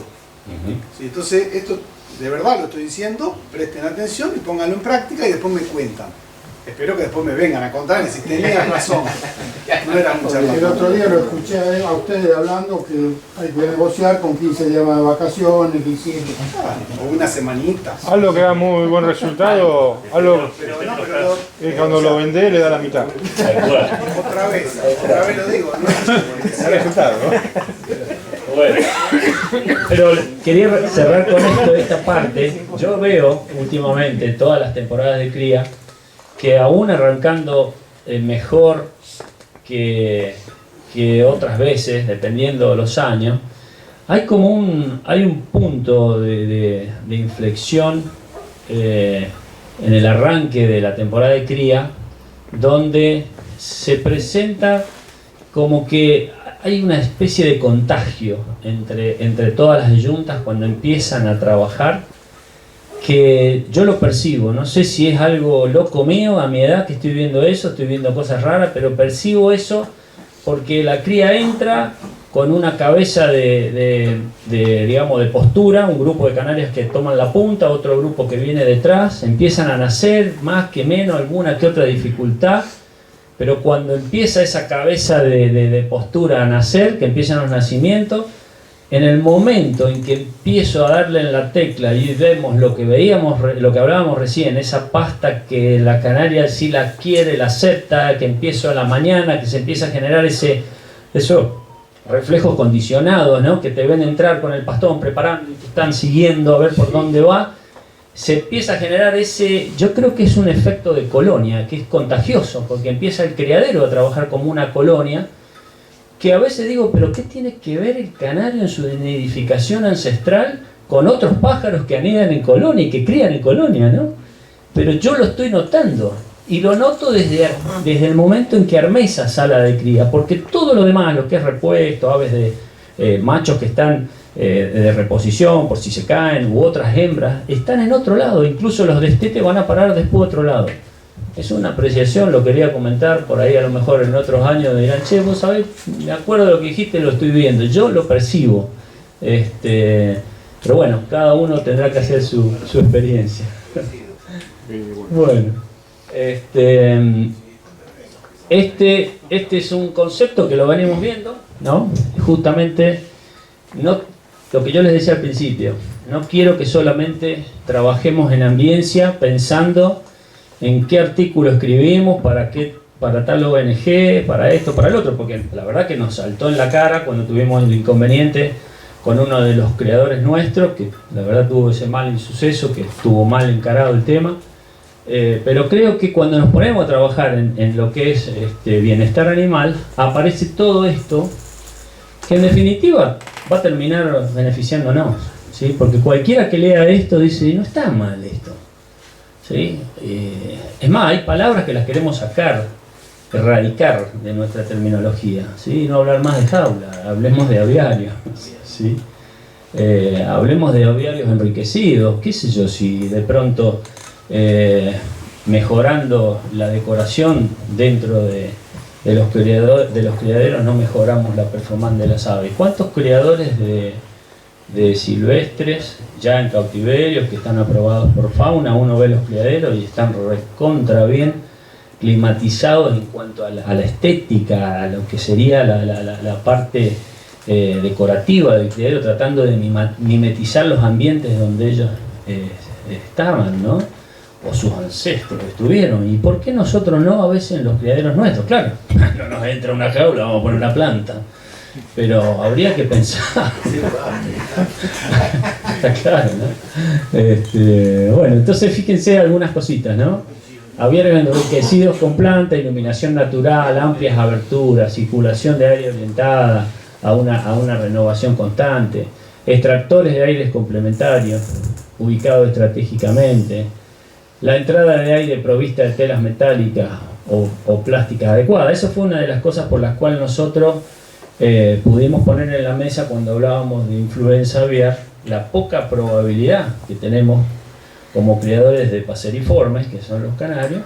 ¿Sí? Entonces, esto de verdad lo estoy diciendo, presten atención y pónganlo en práctica y después me cuentan. Espero que después me vengan a contar y si tenían razón. No era mucha razón. El otro día lo escuché a ustedes hablando que hay que negociar con 15 días de vacaciones, 15. O una semanita. Algo que da muy buen resultado, algo que cuando lo vendés le da la mitad. Otra vez lo digo. No es resultado, ¿no? Bueno, pero quería cerrar con esto, esta parte. Yo veo últimamente, todas las temporadas de cría, que aún arrancando mejor que otras veces, dependiendo de los años, hay como un punto de inflexión en el arranque de la temporada de cría, donde se presenta como que hay una especie de contagio entre todas las yuntas cuando empiezan a trabajar, que yo lo percibo. No sé si es algo loco mío a mi edad que estoy viendo eso, estoy viendo cosas raras, pero percibo eso porque la cría entra con una cabeza digamos, de postura, un grupo de canarios que toman la punta, otro grupo que viene detrás, empiezan a nacer, más que menos, alguna que otra dificultad, pero cuando empieza esa cabeza de postura a nacer, que empiezan los nacimientos, en el momento en que empiezo a darle en la tecla y vemos lo que veíamos, lo que hablábamos recién, esa pasta que la canaria sí la quiere, la acepta, que empiezo a la mañana, que se empieza a generar esos reflejos condicionados, ¿no? Que te ven entrar con el pastón preparando y te están siguiendo a ver por dónde va, se empieza a generar yo creo que es un efecto de colonia, que es contagioso, porque empieza el criadero a trabajar como una colonia, que a veces digo, pero ¿qué tiene que ver el canario en su nidificación ancestral con otros pájaros que anidan en colonia y que crían en colonia, ¿no? Pero yo lo estoy notando, y lo noto desde el momento en que armé esa sala de cría, porque todo lo demás, lo que es repuesto, aves de machos que están de reposición por si se caen, u otras hembras, están en otro lado, incluso los destetes van a parar después a otro lado. Es una apreciación, lo quería comentar, por ahí a lo mejor en otros años me dirán, che, vos sabés, me acuerdo de lo que dijiste, lo estoy viendo, yo lo percibo. Pero bueno, cada uno tendrá que hacer su experiencia. Bueno, este es un concepto que lo venimos viendo, ¿no? Justamente, no, lo que yo les decía al principio, no quiero que solamente trabajemos en ambiencia pensando en qué artículo escribimos, para tal ONG, para esto, para el otro, porque la verdad que nos saltó en la cara cuando tuvimos el inconveniente con uno de los creadores nuestros, que la verdad tuvo ese mal insuceso, que estuvo mal encarado el tema, pero creo que cuando nos ponemos a trabajar en lo que es bienestar animal, aparece todo esto, que en definitiva va a terminar beneficiándonos, ¿sí? Porque cualquiera que lea esto dice, no está mal esto. ¿Sí? Es más, hay palabras que las queremos sacar, erradicar de nuestra terminología, ¿sí? No hablar más de jaula, hablemos de aviarios, ¿sí? Hablemos de aviarios enriquecidos, qué sé yo, si de pronto mejorando la decoración dentro de los criaderos no mejoramos la performance de las aves. ¿Cuántos criadores de silvestres ya en cautiverios que están aprobados por fauna? Uno ve los criaderos y están recontra bien climatizados en cuanto a la estética, a lo que sería la parte decorativa del criadero, tratando de mimetizar los ambientes donde ellos estaban, ¿no? O sus ancestros estuvieron. ¿Y por qué nosotros no a veces en los criaderos nuestros? Claro, no nos entra una jaula, vamos a poner una planta. Pero habría que pensar. Está claro, ¿no? Bueno, entonces fíjense algunas cositas, ¿no? Aviarios enriquecidos con planta, iluminación natural, amplias aberturas, circulación de aire orientada a una renovación constante, extractores de aires complementarios, ubicados estratégicamente, la entrada de aire provista de telas metálicas o plásticas adecuadas. Eso fue una de las cosas por las cuales nosotros pudimos poner en la mesa cuando hablábamos de influenza aviar, la poca probabilidad que tenemos como criadores de paseriformes, que son los canarios,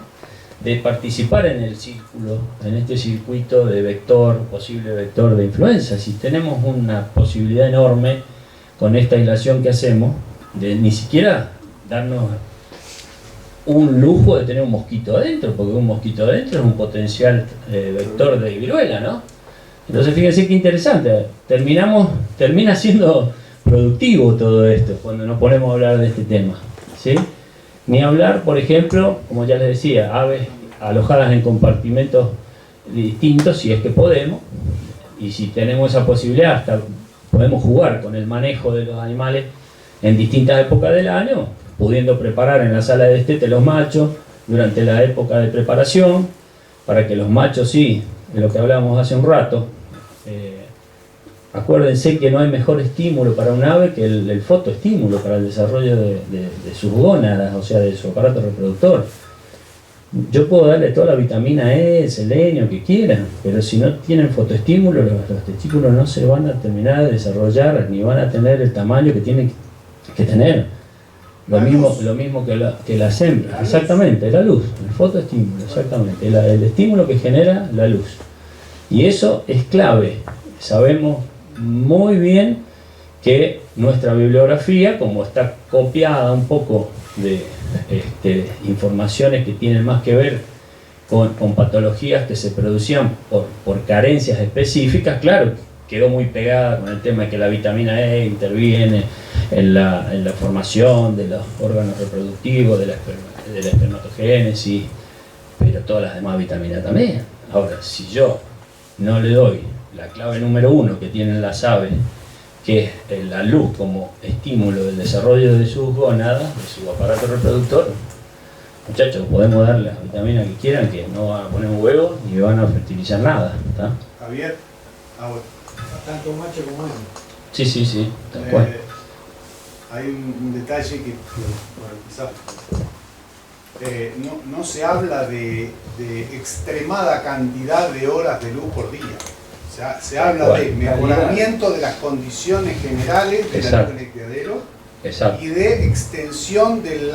de participar en el círculo, en este circuito de posible vector de influenza. Si tenemos una posibilidad enorme con esta aislación que hacemos, de ni siquiera darnos un lujo de tener un mosquito adentro, porque un mosquito adentro es un potencial vector de viruela, ¿no? Entonces fíjense qué interesante, termina siendo productivo todo esto cuando nos ponemos a hablar de este tema, ¿sí? Ni hablar, por ejemplo, como ya les decía, aves alojadas en compartimentos distintos, si es que podemos, y si tenemos esa posibilidad, hasta podemos jugar con el manejo de los animales en distintas épocas del año, pudiendo preparar en la sala de destete los machos durante la época de preparación, para que los machos, sí, de lo que hablábamos hace un rato, acuérdense que no hay mejor estímulo para un ave que el fotoestímulo para el desarrollo de sus gónadas, o sea, de su aparato reproductor. Yo puedo darle toda la vitamina E, selenio que quieran, pero si no tienen fotoestímulo, los testículos no se van a terminar de desarrollar, ni van a tener el tamaño que tienen que tener. Lo mismo que las hembras, exactamente, la luz, el fotoestímulo, exactamente, el estímulo que genera la luz. Y eso es clave. Sabemos muy bien que nuestra bibliografía, como está copiada un poco de informaciones que tienen más que ver con patologías que se producían por carencias específicas, claro, quedó muy pegada con el tema de que la vitamina E interviene en la formación de los órganos reproductivos, de la espermatogénesis, pero todas las demás vitaminas también. Ahora, si yo no le doy la clave número 1 que tienen las aves, que es la luz como estímulo del desarrollo de sus gónadas, de su aparato reproductor, muchachos, podemos darle las vitaminas que quieran, que no van a poner un huevo ni van a fertilizar nada, ¿está? Javier, Tanto macho como hembra. Sí, tal cual. Hay un detalle que bueno, quizás no se habla de extremada cantidad de horas de luz por día. O sea, se habla de mejoramiento de las condiciones generales de la luz en el criadero y de extensión del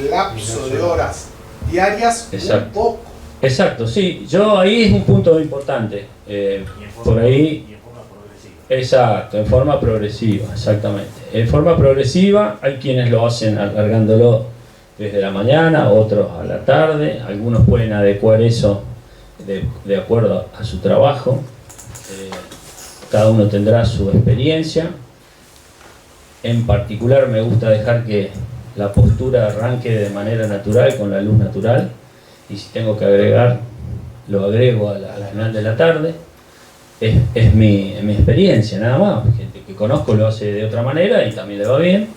lapso de horas diarias un poco. Exacto, sí. Yo ahí es un punto importante. Por ahí. Y en forma progresiva. Exacto, en forma progresiva, exactamente. En forma progresiva hay quienes lo hacen alargándolo desde la mañana, otros a la tarde, algunos pueden adecuar eso de acuerdo a su trabajo. Cada uno tendrá su experiencia. En particular me gusta dejar que la postura arranque de manera natural, con la luz natural, y si tengo que agregar, lo agrego al final de la tarde. Es mi experiencia, nada más. Gente que conozco lo hace de otra manera y también le va bien.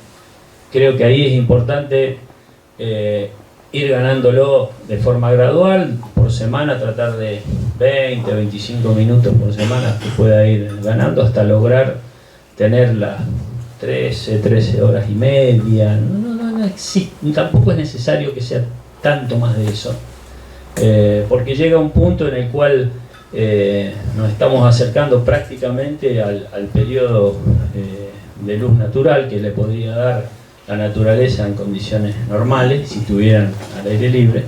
Creo que ahí es importante ir ganándolo de forma gradual, por semana tratar de 20, 25 minutos por semana que pueda ir ganando hasta lograr tener las 13 horas y media. No existe, tampoco es necesario que sea tanto más de eso, porque llega un punto en el cual nos estamos acercando prácticamente al periodo de luz natural que le podría dar la naturaleza en condiciones normales, si estuvieran al aire libre.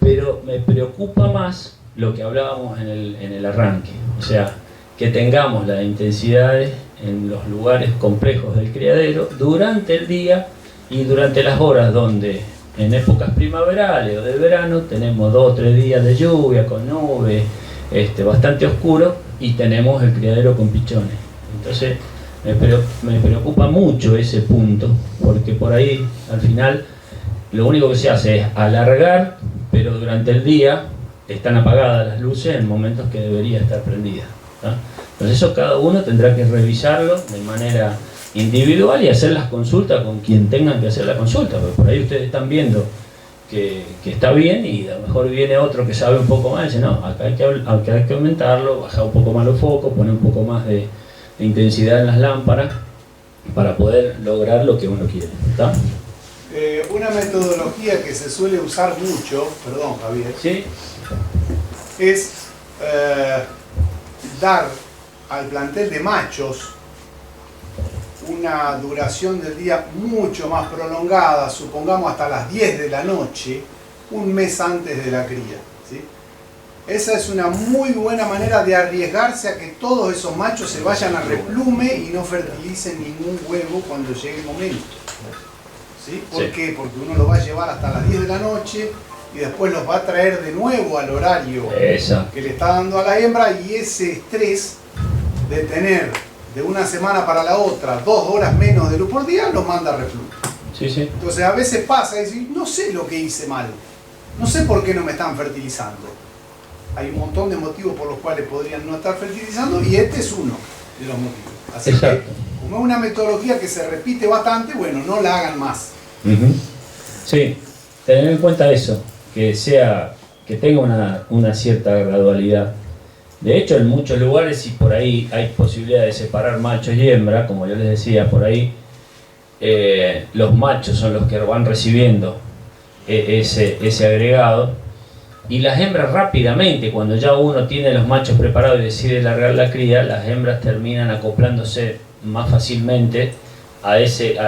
Pero me preocupa más lo que hablábamos en el arranque, o sea, que tengamos las intensidades en los lugares complejos del criadero durante el día y durante las horas donde en épocas primaverales o de verano tenemos 2 o 3 días de lluvia con nubes, bastante oscuro, y tenemos el criadero con pichones. Entonces me preocupa mucho ese punto, porque por ahí al final lo único que se hace es alargar, pero durante el día están apagadas las luces en momentos que debería estar prendida, ¿tá? Entonces eso cada uno tendrá que revisarlo de manera individual y hacer las consultas con quien tengan que hacer la consulta, porque por ahí ustedes están viendo que está bien y a lo mejor viene otro que sabe un poco más y dice, no, acá hay que aumentarlo, bajar un poco más los focos, poner un poco más de intensidad en las lámparas para poder lograr lo que uno quiere, ¿está? Una metodología que se suele usar mucho, perdón Javier, ¿sí? Es dar al plantel de machos una duración del día mucho más prolongada, supongamos hasta las 10 de la noche, un mes antes de la cría, ¿sí? Esa es una muy buena manera de arriesgarse a que todos esos machos se vayan a replume y no fertilicen ningún huevo cuando llegue el momento, ¿sí? ¿Por qué? Porque uno los va a llevar hasta las 10 de la noche y después los va a traer de nuevo al horario que le está dando a la hembra, y ese estrés de tener de una semana para la otra 2 horas menos de luz por día los manda a reflujo. Sí, sí. Entonces a veces pasa y decir, no sé lo que hice mal, no sé por qué no me están fertilizando. Hay un montón de motivos por los cuales podrían no estar fertilizando y este es uno. de los motivos. Así Exacto. que, como es una metodología que se repite bastante, bueno, no la hagan más. Sí, tener en cuenta eso, que tenga una cierta gradualidad. De hecho, en muchos lugares, y por ahí hay posibilidad de separar machos y hembras, como yo les decía, por ahí los machos son los que van recibiendo ese agregado, y las hembras rápidamente, cuando ya uno tiene los machos preparados y decide largar la cría, las hembras terminan acoplándose más fácilmente a ese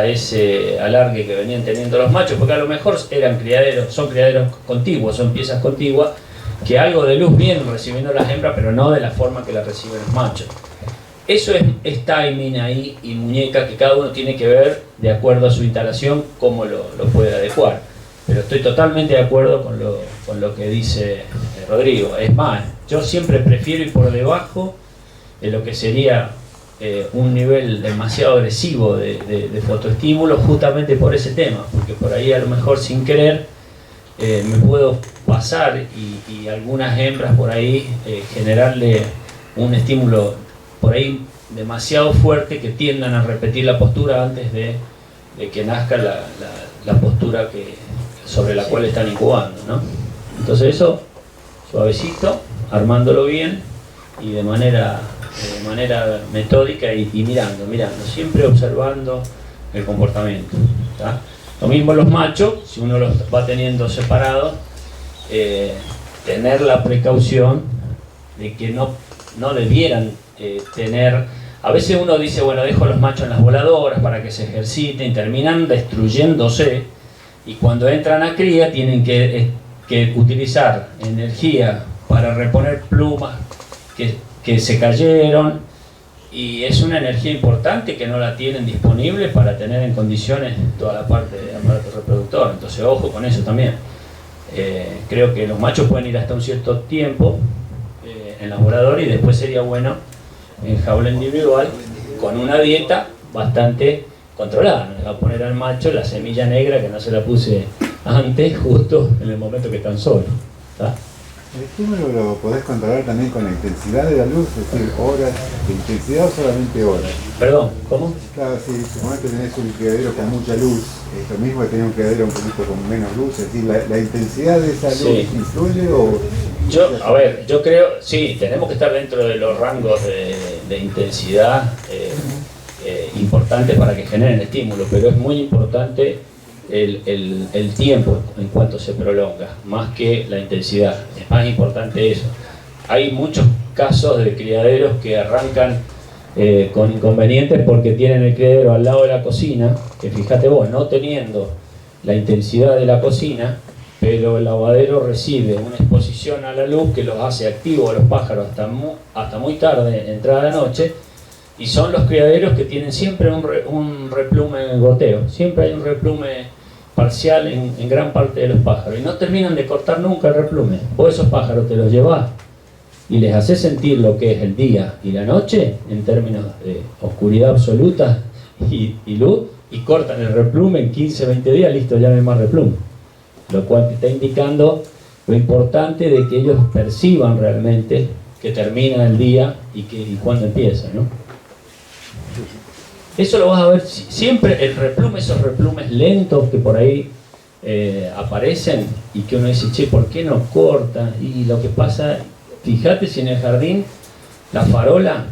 alargue que venían teniendo los machos, porque a lo mejor son criaderos contiguos, son piezas contiguas, que algo de luz vienen recibiendo las hembras, pero no de la forma que la reciben los machos. Eso es timing ahí y muñeca, que cada uno tiene que ver de acuerdo a su instalación cómo lo puede adecuar. Pero estoy totalmente de acuerdo con lo que dice Rodrigo. Es más, yo siempre prefiero ir por debajo de lo que sería un nivel demasiado agresivo de fotoestímulo, justamente por ese tema, porque por ahí a lo mejor sin querer me puedo pasar y algunas hembras por ahí generarle un estímulo por ahí demasiado fuerte, que tiendan a repetir la postura antes de que nazca la postura sobre la cual están incubando, ¿no? Entonces eso, suavecito, armándolo bien y de manera metódica y mirando, siempre observando el comportamiento, ¿tá? Lo mismo los machos, si uno los va teniendo separados, tener la precaución de que no debieran tener. A veces uno dice, bueno, dejo los machos en las voladoras para que se ejerciten, terminan destruyéndose, y cuando entran a cría tienen que utilizar energía para reponer plumas que se cayeron, y es una energía importante que no la tienen disponible para tener en condiciones toda la parte del aparato reproductor. Entonces ojo con eso también. Creo que los machos pueden ir hasta un cierto tiempo en la voladora, y después sería bueno en jaula individual con una dieta bastante controlada. No le va a poner al macho la semilla negra que no se la puse antes, justo en el momento que están solos, ¿tá? El estímulo lo podés controlar también con la intensidad de la luz, es decir, horas de intensidad o solamente horas. Perdón, ¿cómo? Claro, si suponés que tenés un criadero con mucha luz, es lo mismo que tener un criadero un poquito con menos luz, es decir, la intensidad de esa luz influye o... Yo creo, sí, tenemos que estar dentro de los rangos de intensidad importantes para que generen estímulo, pero es muy importante el tiempo en cuanto se prolonga, más que la intensidad. Es más importante eso. Hay muchos casos de criaderos que arrancan con inconvenientes porque tienen el criadero al lado de la cocina, que fíjate vos, no teniendo la intensidad de la cocina, pero el lavadero recibe una exposición a la luz que los hace activos a los pájaros hasta muy tarde, entrada la noche, y son los criaderos que tienen siempre un replume goteo, siempre hay un replume parcial en gran parte de los pájaros, y no terminan de cortar nunca el replume. Vos esos pájaros te los llevás y les haces sentir lo que es el día y la noche en términos de oscuridad absoluta y luz, y cortan el replume en 15-20 días, listo, ya no hay más replume. Lo cual te está indicando lo importante de que ellos perciban realmente que termina el día y cuándo empieza, ¿no? Eso lo vas a ver siempre, el replume, esos replumes lentos que por ahí aparecen y que uno dice, che, ¿por qué no corta? Y lo que pasa, fíjate si en el jardín la farola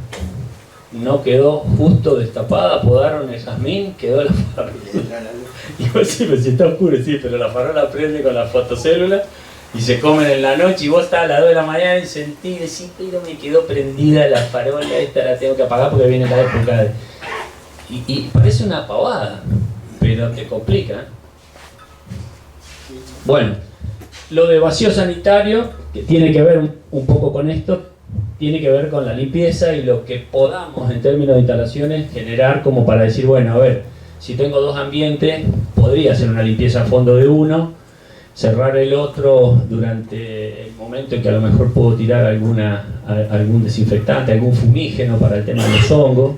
no quedó justo destapada, podaron el jazmín, quedó la farola. Y vos sí, pues si está oscuro, sí, pero la farola prende con la fotocélula y se comen en la noche, y vos estás a las 2 de la mañana y sentís, decís, pero me quedó prendida la farola, esta la tengo que apagar porque viene la época de... Y parece una pavada, pero te complica. Bueno, lo de vacío sanitario, que tiene que ver un poco con esto, tiene que ver con la limpieza y lo que podamos en términos de instalaciones generar, como para decir, bueno, a ver, si tengo dos ambientes, podría hacer una limpieza a fondo de uno, cerrar el otro durante el momento en que a lo mejor puedo tirar algún desinfectante, algún fumígeno para el tema de los hongos.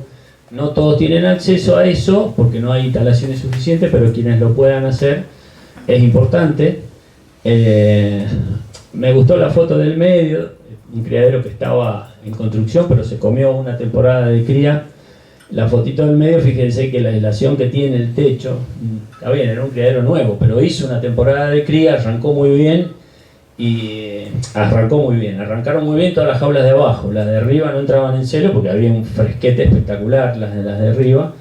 No todos tienen acceso a eso porque no hay instalaciones suficientes, pero quienes lo puedan hacer es importante. Me gustó la foto del medio, un criadero que estaba en construcción, pero se comió una temporada de cría. La fotito del medio, fíjense que la aislación que tiene el techo, está bien, era un criadero nuevo, pero hizo una temporada de cría, arrancó muy bien, arrancaron muy bien todas las jaulas de abajo. Las de arriba no entraban en celo porque había un fresquete espectacular, las de arriba,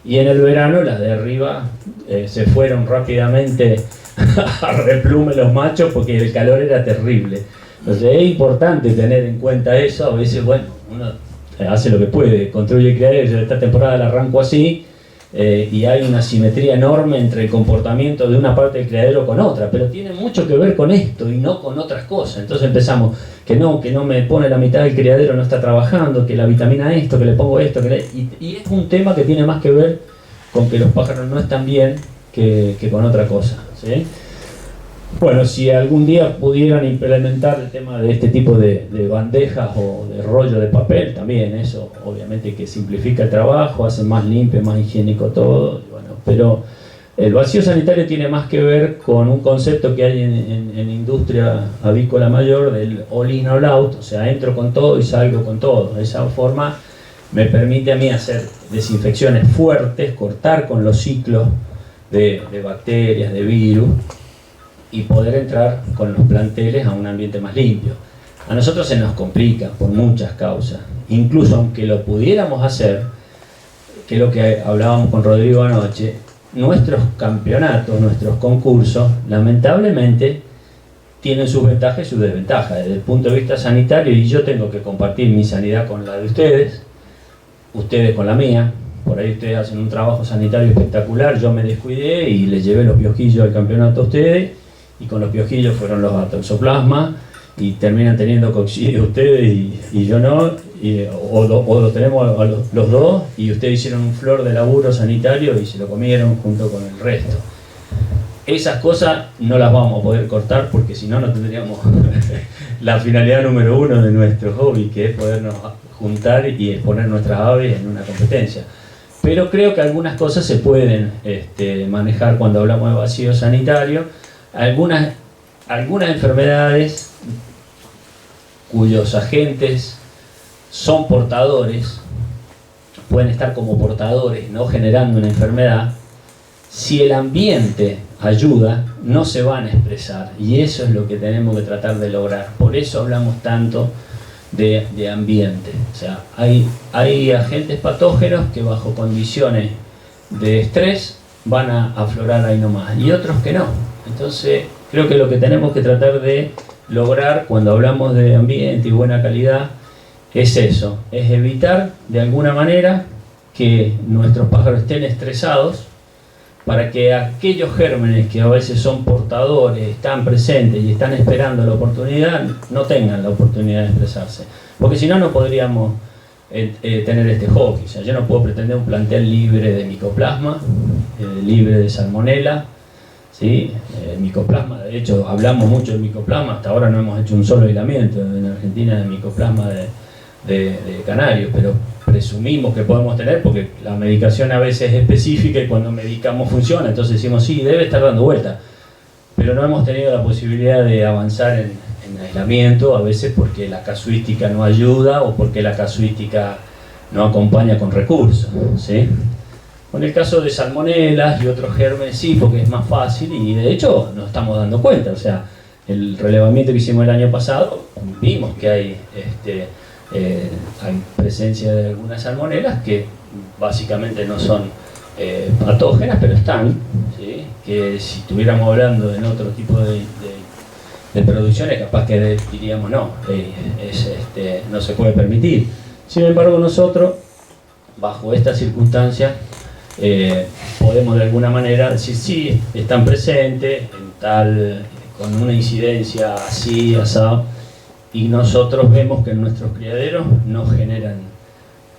y en el verano las de arriba se fueron rápidamente a replume los machos porque el calor era terrible. Entonces es importante tener en cuenta eso. A veces, bueno, uno hace lo que puede, construye criaderos. Esta temporada la arranco así, y hay una simetría enorme entre el comportamiento de una parte del criadero con otra, pero tiene mucho que ver con esto y no con otras cosas. Entonces empezamos, que no me pone la mitad del criadero, no está trabajando, que la vitamina esto, que le pongo esto, y es un tema que tiene más que ver con que los pájaros no están bien que con otra cosa, ¿sí? Bueno, si algún día pudieran implementar el tema de este tipo de bandejas o de rollo de papel, también eso obviamente que simplifica el trabajo, hace más limpio, más higiénico todo, bueno, pero el vacío sanitario tiene más que ver con un concepto que hay en industria avícola mayor del all in all out, o sea, entro con todo y salgo con todo. De esa forma me permite a mí hacer desinfecciones fuertes, cortar con los ciclos de bacterias, de virus, y poder entrar con los planteles a un ambiente más limpio. A nosotros se nos complica por muchas causas, incluso aunque lo pudiéramos hacer, que es lo que hablábamos con Rodrigo anoche, nuestros campeonatos, nuestros concursos, lamentablemente tienen sus ventajas y sus desventajas. Desde el punto de vista sanitario, y yo tengo que compartir mi sanidad con la de ustedes con la mía. Por ahí ustedes hacen un trabajo sanitario espectacular, yo me descuidé y les llevé los piojillos al campeonato a ustedes, y con los piojillos fueron los toxoplasma, y terminan teniendo coccidio ustedes y yo no, o lo tenemos a los dos, y ustedes hicieron un flor de laburo sanitario y se lo comieron junto con el resto. Esas cosas no las vamos a poder cortar porque si no, no tendríamos la finalidad número uno de nuestro hobby, que es podernos juntar y exponer nuestras aves en una competencia. Pero creo que algunas cosas se pueden manejar cuando hablamos de vacío sanitario. Algunas enfermedades cuyos agentes son portadores, pueden estar como portadores, no generando una enfermedad. Si el ambiente ayuda, no se van a expresar, y eso es lo que tenemos que tratar de lograr. Por eso hablamos tanto de ambiente. O sea, hay agentes patógenos que bajo condiciones de estrés van a aflorar ahí nomás, y otros que no. Entonces creo que lo que tenemos que tratar de lograr cuando hablamos de ambiente y buena calidad es eso, es evitar de alguna manera que nuestros pájaros estén estresados, para que aquellos gérmenes que a veces son portadores, están presentes y están esperando la oportunidad, no tengan la oportunidad de expresarse. Porque si no, no podríamos tener este hobby. O sea, yo no puedo pretender un plantel libre de micoplasma, libre de salmonela, ¿sí? Micoplasma, de hecho, hablamos mucho de micoplasma, hasta ahora no hemos hecho un solo aislamiento en Argentina de micoplasma de canarios, pero presumimos que podemos tener, porque la medicación a veces es específica y cuando medicamos funciona, entonces decimos sí, debe estar dando vuelta, pero no hemos tenido la posibilidad de avanzar en aislamiento, a veces porque la casuística no ayuda o porque la casuística no acompaña con recursos, ¿sí? Con el caso de salmonelas y otros gérmenes sí, porque es más fácil, y de hecho nos estamos dando cuenta. O sea, el relevamiento que hicimos el año pasado, vimos que hay presencia de algunas salmonelas que básicamente no son patógenas, pero están, ¿sí? Que si estuviéramos hablando en otro tipo de producciones, capaz que diríamos no, no se puede permitir. Sin embargo, nosotros, bajo estas circunstancias, podemos de alguna manera decir sí, están presentes con una incidencia así, asado, y nosotros vemos que en nuestros criaderos no generan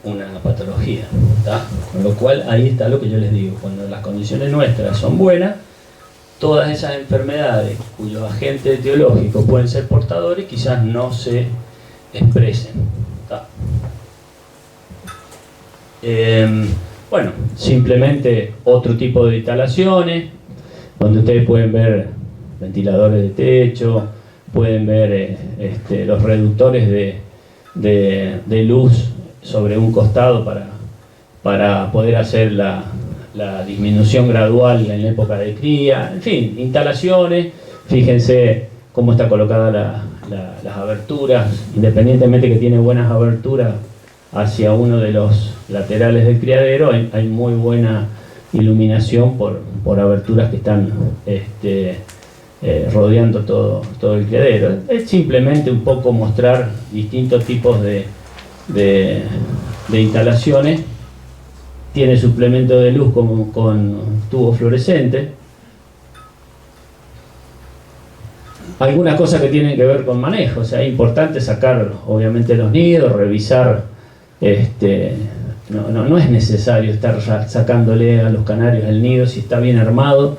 una patología, ¿tá? Con lo cual ahí está lo que yo les digo, cuando las condiciones nuestras son buenas, todas esas enfermedades cuyos agentes etiológicos pueden ser portadores quizás no se expresen, ¿tá? Bueno, simplemente otro tipo de instalaciones, donde ustedes pueden ver ventiladores de techo, pueden ver los reductores de luz sobre un costado para poder hacer la disminución gradual en la época de cría. En fin, instalaciones. Fíjense cómo está colocada las aberturas, independientemente que tiene buenas aberturas hacia uno de los laterales del criadero, hay muy buena iluminación por aberturas que están rodeando todo el criadero. Es simplemente un poco mostrar distintos tipos de instalaciones. Tiene suplemento de luz con tubo fluorescente. Algunas cosas que tienen que ver con manejo, o sea, es importante sacar obviamente los nidos, revisar, no es necesario estar sacándole a los canarios el nido si está bien armado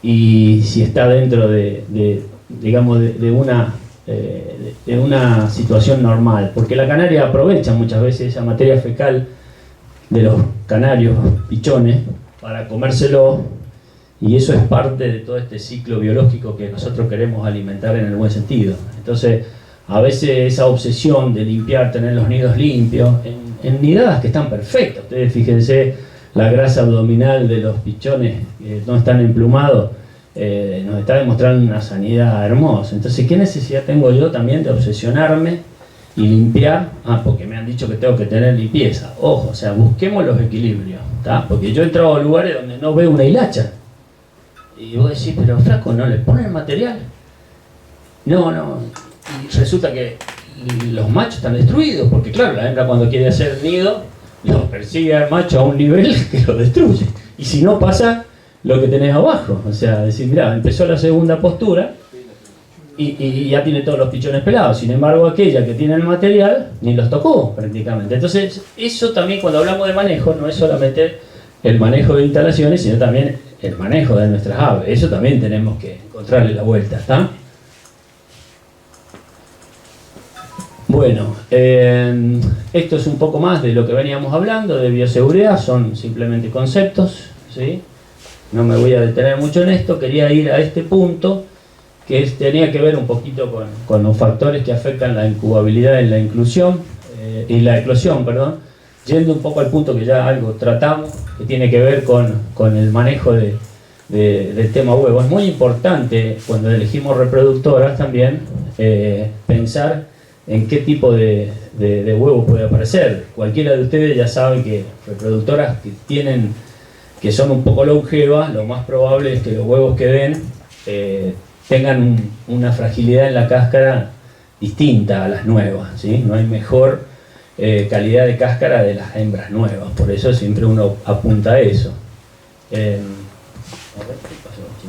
y si está dentro de una situación normal, porque la canaria aprovecha muchas veces esa materia fecal de los canarios pichones para comérselo. Y eso es parte de todo este ciclo biológico que nosotros queremos alimentar en el buen sentido. Entonces, a veces esa obsesión de limpiar, tener los nidos limpios, en nidadas que están perfectas. Ustedes fíjense, la grasa abdominal de los pichones que no están emplumados, nos está demostrando una sanidad hermosa. Entonces, ¿qué necesidad tengo yo también de obsesionarme y limpiar? Porque me han dicho que tengo que tener limpieza. Ojo, o sea, busquemos los equilibrios, ¿tá? Porque yo he entrado a lugares donde no veo una hilacha. Y vos decís, pero flaco, ¿no le ponen material? No. Y resulta que los machos están destruidos, porque claro, la hembra cuando quiere hacer nido, lo persigue al macho a un nivel que lo destruye. Y si no pasa lo que tenés abajo. O sea, decir, mirá, empezó la segunda postura y ya tiene todos los pichones pelados. Sin embargo, aquella que tiene el material, ni los tocó prácticamente. Entonces, eso también cuando hablamos de manejo, no es solamente el manejo de instalaciones, sino también el manejo de nuestras aves. Eso también tenemos que encontrarle la vuelta, ¿está? Bueno, esto es un poco más de lo que veníamos hablando de bioseguridad, son simplemente conceptos, ¿sí? No me voy a detener mucho en esto, quería ir a este punto que tenía que ver un poquito con los factores que afectan la incubabilidad en la inclusión, y la eclosión, perdón. Yendo un poco al punto que ya algo tratamos, que tiene que ver con el manejo del tema huevo. Es muy importante cuando elegimos reproductoras también pensar en qué tipo de huevo puede aparecer. Cualquiera de ustedes ya sabe que reproductoras que son un poco longevas, lo más probable es que los huevos que den tengan una fragilidad en la cáscara distinta a las nuevas, ¿sí? No hay mejor calidad de cáscara de las hembras nuevas, por eso siempre uno apunta a eso. A ver, ¿qué pasó aquí?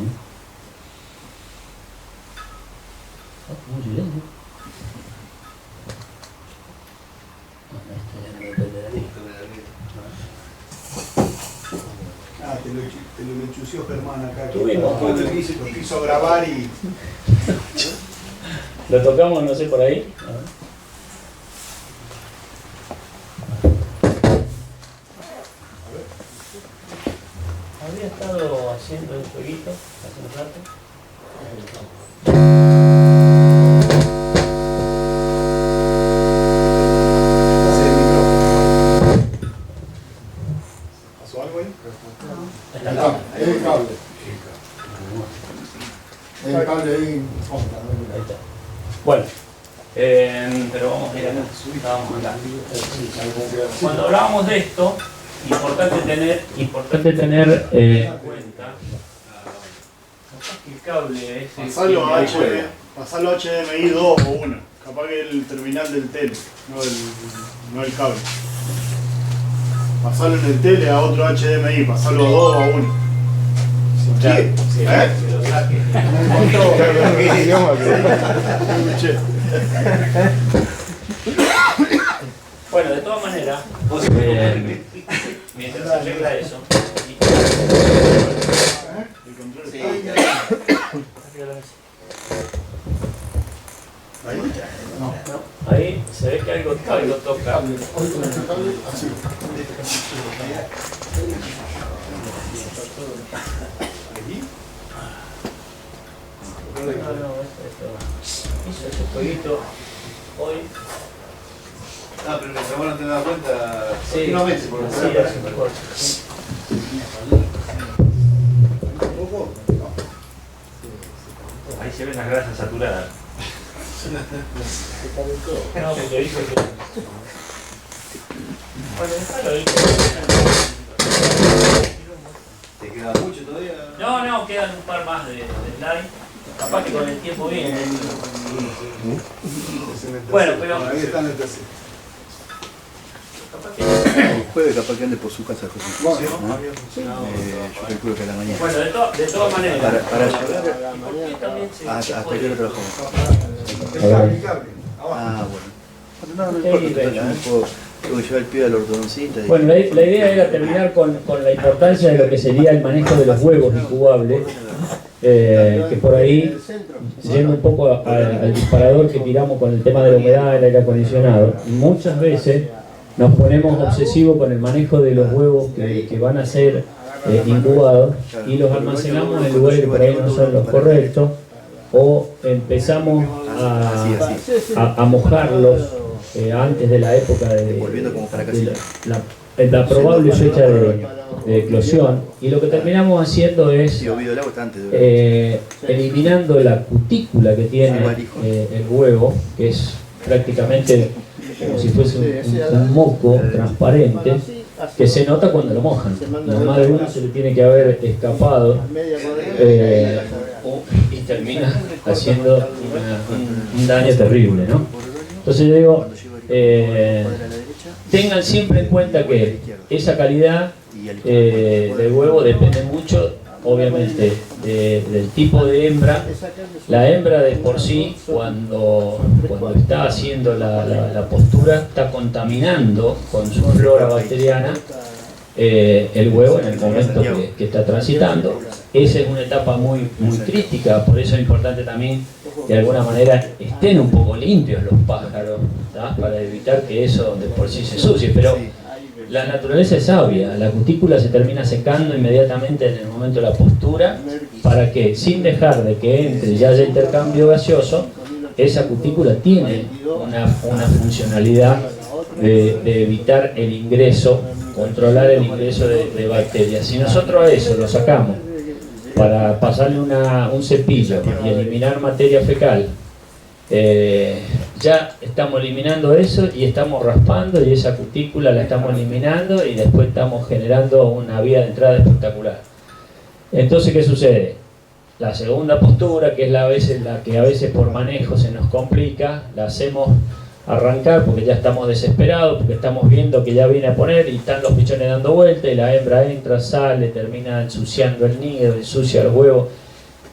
Te lo enchució Germán acá. Tuvimos. Quiso grabar y... Lo tocamos, no sé, por ahí. A ver. Había estado haciendo un jueguito hace un rato. ¿Pasó algo ahí? El cable. El cable ahí. Ahí está. Bueno, pero vamos a ir acá. Vamos acá. Cuando hablábamos de esto, importante tener en cuenta que el cable es pasarlo a HDMI 2 o 1. Capaz que el terminal del tele, no el cable. Pasarlo en el tele a otro HDMI, pasarlo a 2 o a 1. ¿Qué? Bueno, de todas maneras, mientras se arregla eso, ahí se ve que algo toca. hizo ese jueguito hoy. No, pero mientras vos no te das cuenta, Sí, continuamente, por lo sí, general, hace mejor. Ahí se ven las grasas saturadas. No, porque dijo que... Bueno, déjalo ahí. ¿te queda mucho todavía? No, quedan un par más de slide. Capaz que con el tiempo viene. Bueno, pero... Ahí está en el tercero. Capaz que... El jueves capaz que ande por su casa, José. Bueno, Yo calculo que a la mañana. Bueno, de todas maneras. Para llegar ¿Por qué también se hasta puede? que hora trabajamos. el cable. Ah, bueno. No importa, total, yo me tengo que llevar el pie al ortodoncista. Bueno, la idea era terminar con la importancia de lo que sería el manejo de los huevos incubables, que por ahí, yendo un poco al disparador que tiramos con el tema de la humedad, el aire acondicionado, muchas veces nos ponemos obsesivos con el manejo de los huevos que van a ser incubados y los almacenamos en lugares que por ahí no son los correctos, o empezamos a mojarlos antes de la época de la probable fecha de eclosión, y lo que terminamos haciendo es eliminando la cutícula que tiene el huevo, que es prácticamente como si fuese un moco transparente que se nota cuando lo mojan. A más de uno se le tiene que haber escapado y termina haciendo un daño terrible, ¿no? Entonces yo digo, tengan siempre en cuenta que esa calidad del huevo depende mucho, obviamente, del tipo de hembra. La hembra de por sí, cuando está haciendo la postura, está contaminando con su flora bacteriana el huevo en el momento que está transitando. Esa es una etapa muy crítica, por eso es importante también que de alguna manera estén un poco limpios los pájaros, ¿tá? Para evitar que eso de por sí se ensucie. Pero la naturaleza es sabia, la cutícula se termina secando inmediatamente en el momento de la postura, para que sin dejar de que entre y haya intercambio gaseoso, esa cutícula tiene una funcionalidad de evitar el ingreso, controlar el ingreso de bacterias. Si nosotros a eso lo sacamos para pasarle un cepillo y eliminar materia fecal, ya estamos eliminando eso y estamos raspando, y esa cutícula la estamos eliminando, y después estamos generando una vía de entrada espectacular. Entonces, ¿qué sucede? La segunda postura, que es la que a veces por manejo se nos complica, la hacemos arrancar porque ya estamos desesperados, porque estamos viendo que ya viene a poner y están los pichones dando vuelta y la hembra entra, sale, termina ensuciando el nido, ensucia los huevos.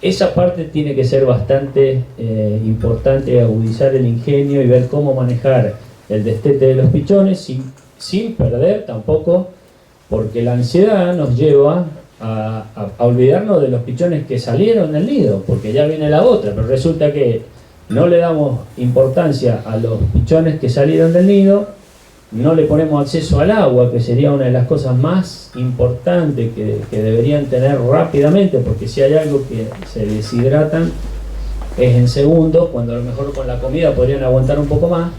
Esa parte tiene que ser bastante importante, agudizar el ingenio y ver cómo manejar el destete de los pichones sin perder tampoco, porque la ansiedad nos lleva a olvidarnos de los pichones que salieron del nido, porque ya viene la otra, pero resulta que no le damos importancia a los pichones que salieron del nido, no le ponemos acceso al agua, que sería una de las cosas más importantes que deberían tener rápidamente, porque si hay algo que se deshidratan es en segundos, cuando a lo mejor con la comida podrían aguantar un poco más,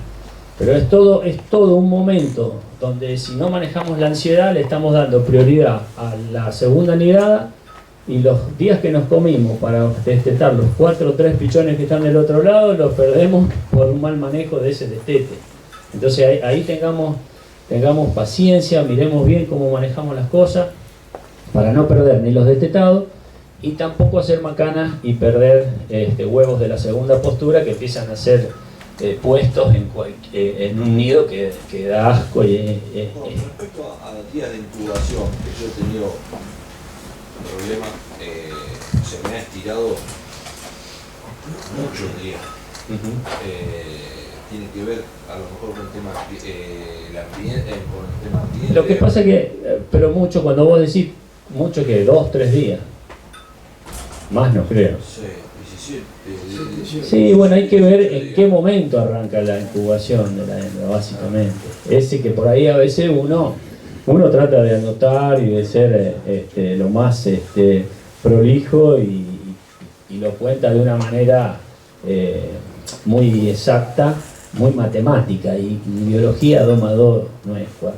pero es todo un momento donde si no manejamos la ansiedad le estamos dando prioridad a la segunda nidada, y los días que nos comimos para destetar los 4 o 3 pichones que están del otro lado los perdemos por un mal manejo de ese destete. Entonces ahí tengamos paciencia, miremos bien cómo manejamos las cosas para no perder ni los destetados y tampoco hacer macanas y perder huevos de la segunda postura que empiezan a ser puestos en un nido que da asco. Con respecto a los días de incubación, que yo he tenido problema, se me ha estirado muchos días. Tiene que ver a lo mejor con el tema ambiente. Lo que pasa que, pero mucho, cuando vos decís mucho, que 2 o 3 días, más no creo. Sí, 17. Sí, bueno, hay que ver en qué momento arranca la incubación de la hembra, básicamente. Ese que por ahí a veces uno trata de anotar y de ser lo más prolijo y y lo cuenta de una manera muy exacta, muy matemática, y biología 2 más 2 no es 4.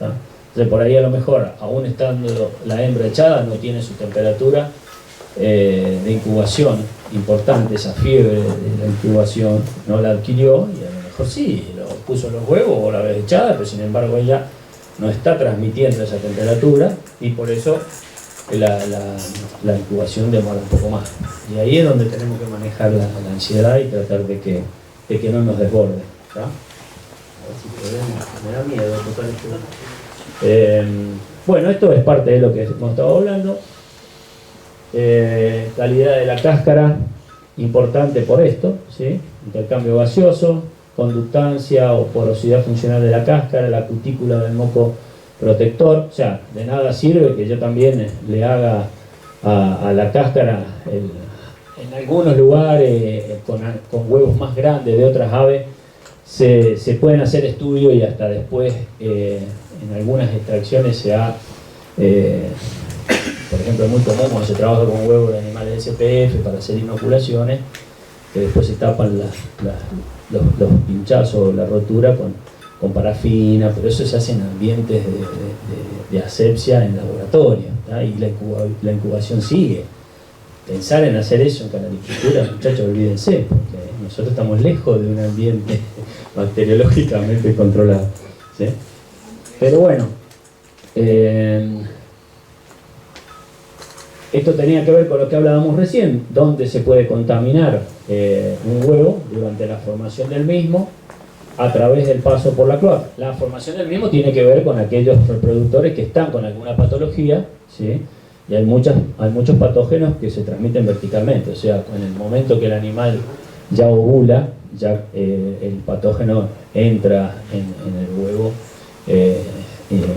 Entonces por ahí a lo mejor, aún estando la hembra echada, no tiene su temperatura de incubación importante, esa fiebre de la incubación no la adquirió, y a lo mejor sí, lo puso los huevos o la vez echada, pero sin embargo ella no está transmitiendo esa temperatura, y por eso la incubación demora un poco más. Y ahí es donde tenemos que manejar la ansiedad y tratar de que no nos desborde. A ver si podemos, me da miedo tocar esto. Bueno, esto es parte de lo que hemos estado hablando. Calidad de la cáscara, importante por esto, ¿sí? Intercambio gaseoso, conductancia o porosidad funcional de la cáscara, la cutícula del moco protector. O sea, de nada sirve que yo también le haga a la cáscara, en algunos lugares con huevos más grandes de otras aves, se pueden hacer estudios, y hasta después en algunas extracciones se ha, por ejemplo, es muy común cuando se trabaja con huevos de animales SPF para hacer inoculaciones, que después se tapan los pinchazos o la rotura con parafina, pero eso se hace en ambientes de asepsia en laboratorio, ¿tá? Y la incubación sigue. Pensar en hacer eso en canalicultura, muchachos, olvídense, porque nosotros estamos lejos de un ambiente bacteriológicamente controlado, ¿sí? Pero bueno, esto tenía que ver con lo que hablábamos recién, donde se puede contaminar un huevo durante la formación del mismo a través del paso por la cloaca. La formación del mismo tiene que ver con aquellos reproductores que están con alguna patología, ¿sí? Y hay muchos patógenos que se transmiten verticalmente, o sea, en el momento que el animal ya ovula, ya el patógeno entra en el huevo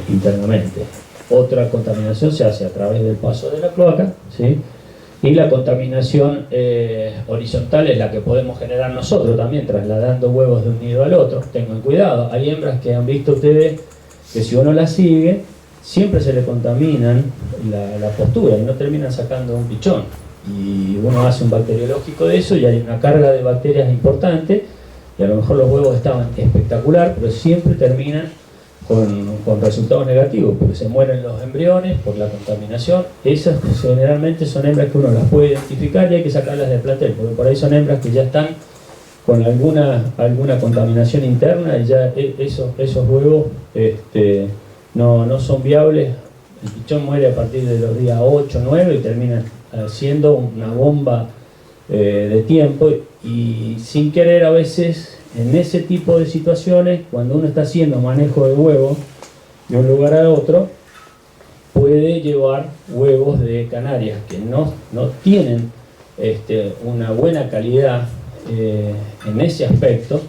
internamente. Otra contaminación se hace a través del paso de la cloaca, ¿sí? Y la contaminación horizontal es la que podemos generar nosotros también, trasladando huevos de un nido al otro. Tengan cuidado, hay hembras que han visto ustedes que si uno las sigue, siempre se le contaminan la postura y no terminan sacando un pichón. Y uno hace un bacteriológico de eso y hay una carga de bacterias importante, y a lo mejor los huevos estaban espectacular, pero siempre terminan con resultados negativos, porque se mueren los embriones por la contaminación. Esas generalmente son hembras que uno las puede identificar y hay que sacarlas del plantel, porque por ahí son hembras que ya están con alguna contaminación interna, y ya esos huevos no son viables. El pichón muere a partir de los días 8 o 9 y termina siendo una bomba de tiempo, y sin querer a veces en ese tipo de situaciones, cuando uno está haciendo manejo de huevos de un lugar a otro, puede llevar huevos de canarias que no tienen una buena calidad en ese aspecto,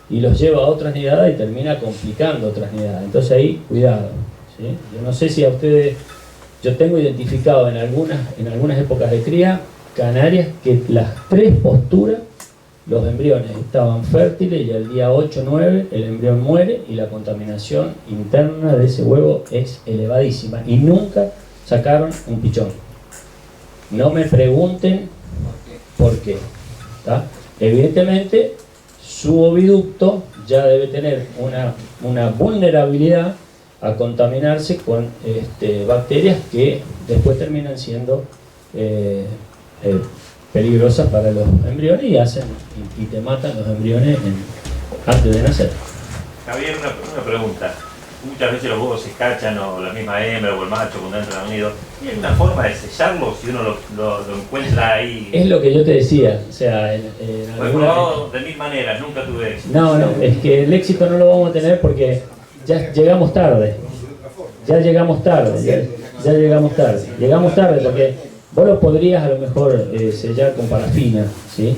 y los lleva a otras nidadas y termina complicando otras nidadas. Entonces ahí, cuidado, ¿sí? Yo no sé si a ustedes, yo tengo identificado en algunas épocas de cría canarias que las 3 posturas los embriones estaban fértiles, y al día 8 o 9 el embrión muere y la contaminación interna de ese huevo es elevadísima y nunca sacaron un pichón. No me pregunten por qué, ¿tá? Evidentemente su oviducto ya debe tener una vulnerabilidad a contaminarse con bacterias que después terminan siendo peligrosas para los embriones y te matan los embriones antes de nacer. Javier, una pregunta. Muchas veces los huevos se escachan, o la misma hembra o el macho cuando entran al nido. ¿Hay alguna forma de sellarlo si uno lo encuentra ahí? Es lo que yo te decía, o sea, Pues probado de 1000 maneras, nunca tuve éxito. No, es que el éxito no lo vamos a tener porque ya llegamos tarde. Llegamos tarde porque vos lo podrías a lo mejor sellar con parafina, ¿sí?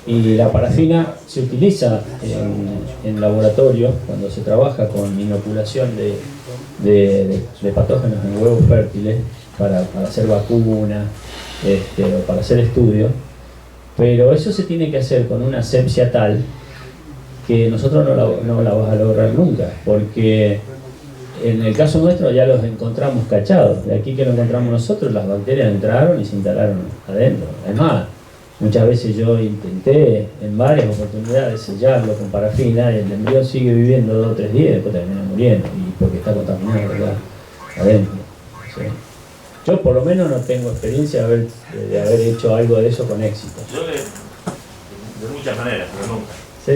Y la parafina se utiliza en laboratorio cuando se trabaja con inoculación de patógenos en huevos fértiles para hacer vacunas o para hacer estudios, pero eso se tiene que hacer con una asepsia tal que nosotros no la vas a lograr nunca, porque en el caso nuestro ya los encontramos cachados. De aquí que lo encontramos nosotros, las bacterias entraron y se instalaron adentro. Además, Muchas veces yo intenté en varias oportunidades sellarlo con parafina y el embrión sigue viviendo 2 o 3 días y después termina muriendo, y porque está contaminado, ¿verdad?, adentro. ¿Sí? Yo por lo menos no tengo experiencia de haber hecho algo de eso con éxito. Yo de muchas maneras, pero nunca. Sí.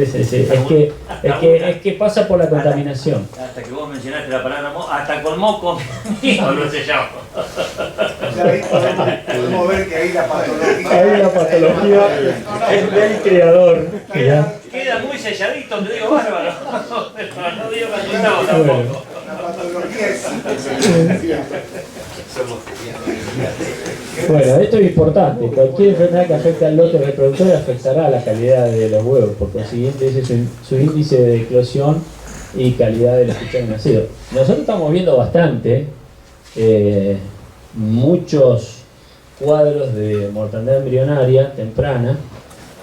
Es que pasa por la contaminación. Hasta que vos mencionaste la palabra moco, hasta con moco mismo lo sellamos. Ahí podemos ver que ahí la patología. Ahí la patología es del creador. Queda muy selladito, te digo bárbaro. No digo resultado tampoco. La patología es Bueno, esto es importante. Cualquier enfermedad que afecte al lote reproductor afectará a la calidad de los huevos. Por consiguiente, ese es su índice de eclosión y calidad de los pichones nacidos. Nosotros estamos viendo bastante muchos cuadros de mortandad embrionaria temprana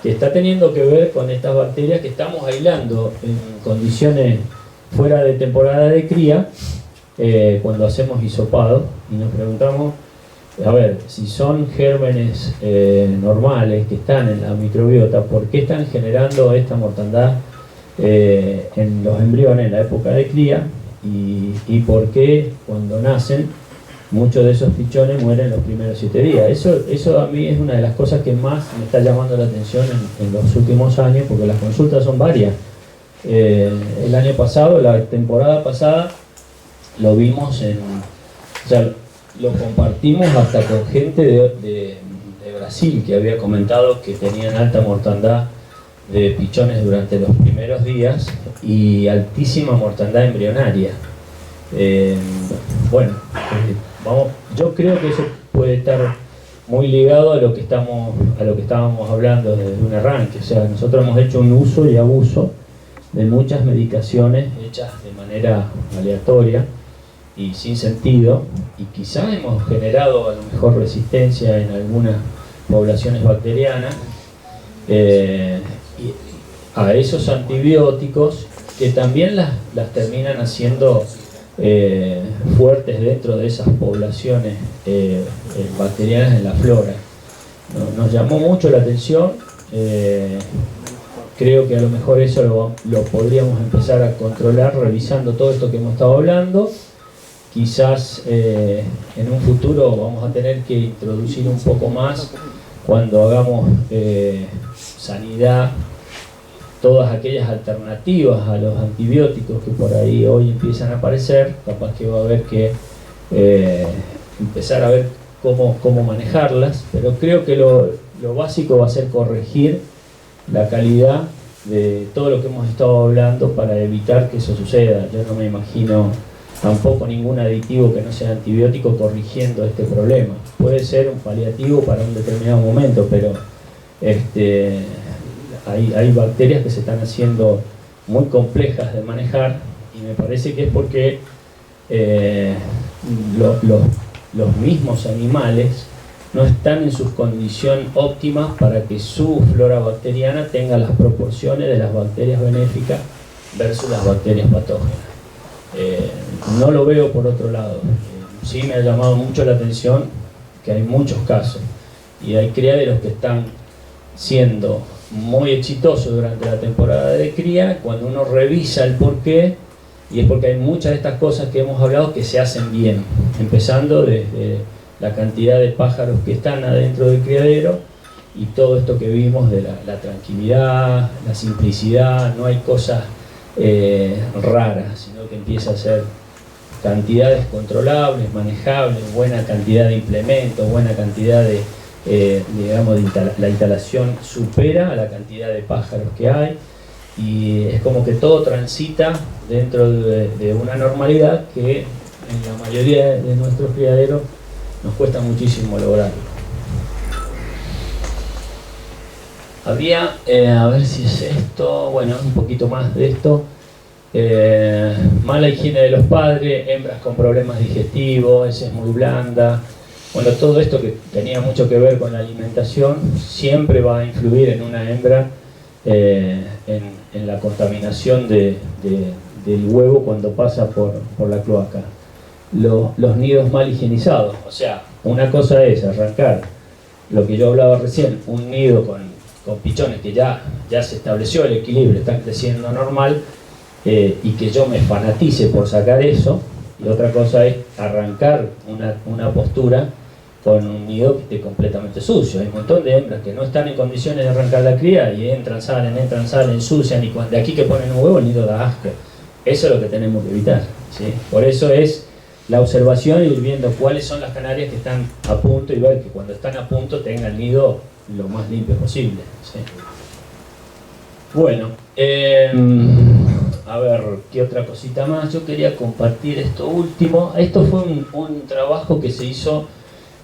que está teniendo que ver con estas bacterias que estamos aislando en condiciones fuera de temporada de cría cuando hacemos hisopado y nos preguntamos, a ver, si son gérmenes normales que están en la microbiota, ¿por qué están generando esta mortandad en los embriones en la época de cría? Y por qué cuando nacen muchos de esos pichones mueren los primeros 7 días. Eso a mí es una de las cosas que más me está llamando la atención en los últimos años, porque las consultas son varias. El año pasado, la temporada pasada, lo vimos o sea, lo compartimos hasta con gente de Brasil que había comentado que tenían alta mortandad de pichones durante los primeros días y altísima mortandad embrionaria. Yo creo que eso puede estar muy ligado a lo que estábamos hablando desde un arranque. O sea, nosotros hemos hecho un uso y abuso de muchas medicaciones hechas de manera aleatoria y sin sentido, y quizás hemos generado a lo mejor resistencia en algunas poblaciones bacterianas a esos antibióticos que también las terminan haciendo fuertes dentro de esas poblaciones bacterianas en la flora. Nos llamó mucho la atención. Creo que a lo mejor eso lo podríamos empezar a controlar revisando todo esto que hemos estado hablando. Quizás en un futuro vamos a tener que introducir un poco más cuando hagamos sanidad, todas aquellas alternativas a los antibióticos que por ahí hoy empiezan a aparecer. Capaz que va a haber que empezar a ver cómo manejarlas, pero creo que lo básico va a ser corregir la calidad de todo lo que hemos estado hablando para evitar que eso suceda. Yo no me imagino tampoco ningún aditivo que no sea antibiótico corrigiendo este problema. Puede ser un paliativo para un determinado momento, pero hay bacterias que se están haciendo muy complejas de manejar, y me parece que es porque los mismos animales no están en sus condiciones óptimas para que su flora bacteriana tenga las proporciones de las bacterias benéficas versus las bacterias patógenas. No lo veo por otro lado. Sí me ha llamado mucho la atención que hay muchos casos y hay criaderos que están siendo muy exitosos durante la temporada de cría. Cuando uno revisa el porqué, y es porque hay muchas de estas cosas que hemos hablado que se hacen bien, empezando desde la cantidad de pájaros que están adentro del criadero y todo esto que vimos de la tranquilidad, la simplicidad. No hay cosas raras, sino que empieza a ser cantidades controlables, manejables, buena cantidad de implementos, buena cantidad de la instalación supera a la cantidad de pájaros que hay, y es como que todo transita dentro de una normalidad que en la mayoría de nuestros criaderos nos cuesta muchísimo lograrlo. Había, a ver si es esto, bueno, un poquito más de esto. Mala higiene de los padres, hembras con problemas digestivos, esa es muy blanda. Bueno, todo esto que tenía mucho que ver con la alimentación siempre va a influir en una hembra en la contaminación del huevo cuando pasa por la cloaca. Los nidos mal higienizados, o sea, una cosa es arrancar lo que yo hablaba recién, un nido con pichones que ya se estableció el equilibrio, están creciendo normal, y que yo me fanatice por sacar eso, y otra cosa es arrancar una postura con un nido que esté completamente sucio. Hay un montón de hembras que no están en condiciones de arrancar la cría y entran, salen, ensucian, y de aquí que ponen un huevo el nido da asco. Eso es lo que tenemos que evitar, ¿sí? Por eso es la observación y ir viendo cuáles son las canarias que están a punto y ver que cuando están a punto tengan el nido lo más limpio posible, ¿sí? Bueno, a ver, ¿qué otra cosita más? Yo quería compartir esto último. Esto fue un trabajo que se hizo,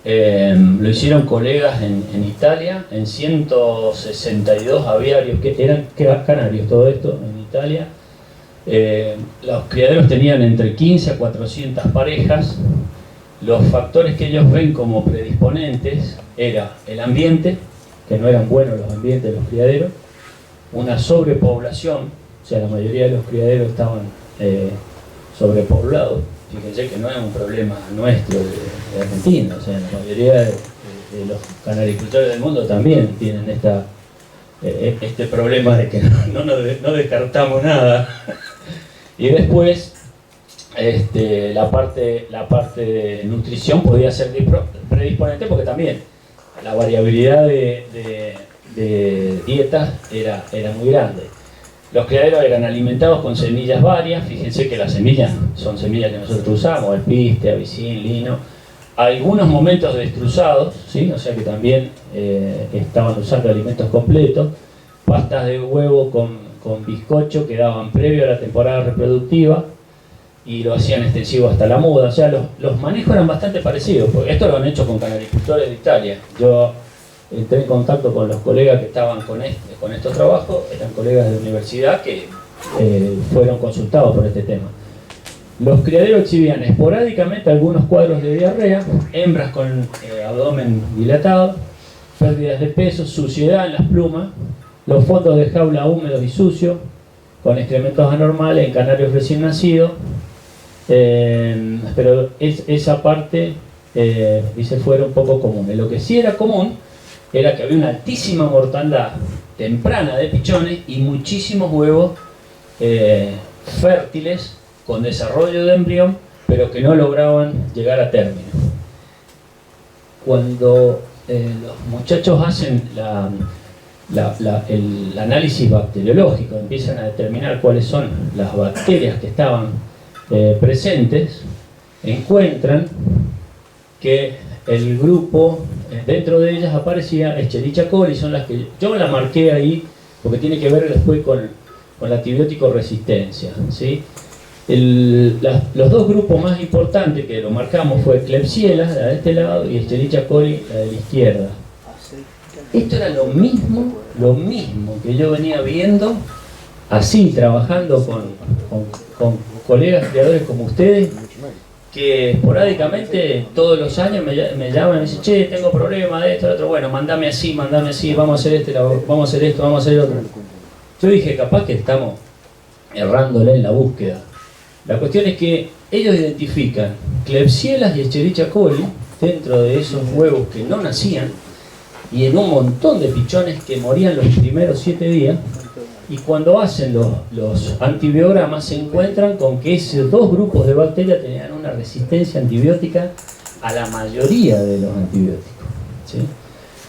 lo hicieron colegas en Italia, en 162 aviarios, que eran canarios, todo esto en Italia. Los criaderos tenían entre 15 a 400 parejas. Los factores que ellos ven como predisponentes era el ambiente, que no eran buenos los ambientes de los criaderos, una sobrepoblación, o sea, la mayoría de los criaderos estaban sobrepoblados. Fíjense que no es un problema nuestro de Argentina, o sea, la mayoría de los canaricultores del mundo también tienen este problema de que no descartamos nada. Y después la parte de nutrición podía ser predisponente, porque también la variabilidad de dietas era muy grande. Los criaderos eran alimentados con semillas varias. Fíjense que las semillas son semillas que nosotros usamos: alpiste, avicín, lino. Algunos momentos destruzados, ¿sí? O sea que también estaban usando alimentos completos. Pastas de huevo con bizcocho que daban previo a la temporada reproductiva y lo hacían extensivo hasta la muda. O sea, los manejos eran bastante parecidos, porque esto lo han hecho con canaricultores de Italia. Yo entré en contacto con los colegas que estaban con estos trabajos, eran colegas de universidad que fueron consultados por este tema. Los criaderos exhibían esporádicamente algunos cuadros de diarrea, hembras con abdomen dilatado, pérdidas de peso, suciedad en las plumas, los fondos de jaula húmedos y sucios, con excrementos anormales en canarios recién nacidos. Pero esa parte, dice, fuera un poco común. Lo que sí era común era que había una altísima mortandad temprana de pichones y muchísimos huevos fértiles con desarrollo de embrión, pero que no lograban llegar a término. Cuando los muchachos hacen el análisis bacteriológico, empiezan a determinar cuáles son las bacterias que estaban presentes, encuentran que el grupo, dentro de ellas aparecía Escherichia coli, son las que yo las marqué ahí porque tiene que ver después con la antibiótico resistencia, ¿sí? Los dos grupos más importantes que lo marcamos fue Klebsiella, la de este lado, y Escherichia coli, la de la izquierda. Esto era lo mismo que yo venía viendo, así, trabajando con colegas criadores como ustedes, que esporádicamente todos los años me llaman y me dicen: che, tengo problema de esto, de otro, bueno, mandame así, vamos a hacer vamos a hacer esto, vamos a hacer otro. Yo dije, capaz que estamos errándole en la búsqueda. La cuestión es que ellos identifican Klebsiella y Escherichia coli dentro de esos huevos que no nacían, y en un montón de pichones que morían los primeros 7 días, y cuando hacen los antibiogramas se encuentran con que esos dos grupos de bacterias tenían una resistencia antibiótica a la mayoría de los antibióticos, ¿sí?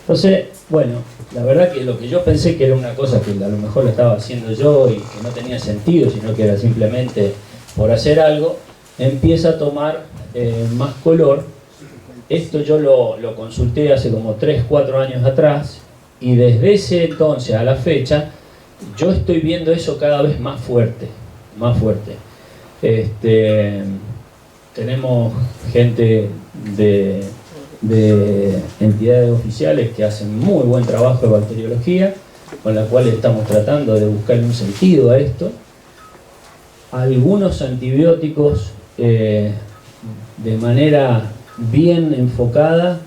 Entonces, bueno, la verdad que lo que yo pensé que era una cosa que a lo mejor lo estaba haciendo yo y que no tenía sentido, sino que era simplemente por hacer algo, empieza a tomar más color. Esto yo lo consulté hace como 3-4 años atrás, y desde ese entonces a la fecha yo estoy viendo eso cada vez más fuerte, más fuerte. Tenemos gente de entidades oficiales que hacen muy buen trabajo de bacteriología, con la cual estamos tratando de buscarle un sentido a esto. Algunos antibióticos de manera bien enfocada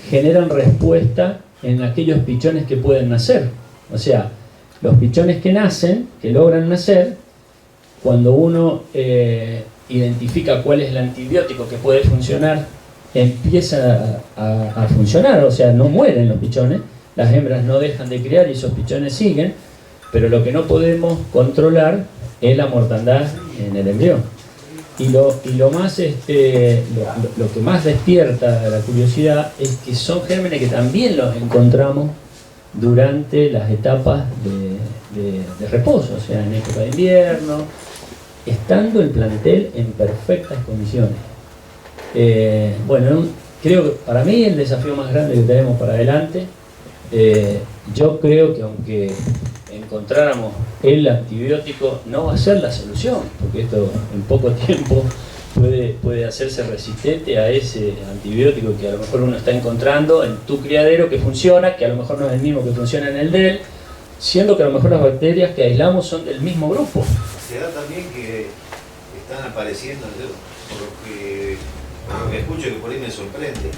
generan respuesta en aquellos pichones que pueden nacer. O sea, los pichones que nacen, que logran nacer, cuando uno identifica cuál es el antibiótico que puede funcionar empieza a funcionar, o sea, no mueren los pichones, las hembras no dejan de criar y esos pichones siguen, pero lo que no podemos controlar es la mortandad en el embrión. Y lo más, lo que más despierta la curiosidad es que son gérmenes que también los encontramos durante las etapas de reposo, o sea, en época de invierno, estando el plantel en perfectas condiciones. Bueno, creo que para mí el desafío más grande que tenemos para adelante, yo creo que aunque encontráramos el antibiótico, no va a ser la solución, porque esto en poco tiempo puede hacerse resistente a ese antibiótico que a lo mejor uno está encontrando en tu criadero que funciona, que a lo mejor no es el mismo que funciona en el de él, siendo que a lo mejor las bacterias que aislamos son del mismo grupo. Se da también que están apareciendo, por lo que escucho, que por ahí me sorprende,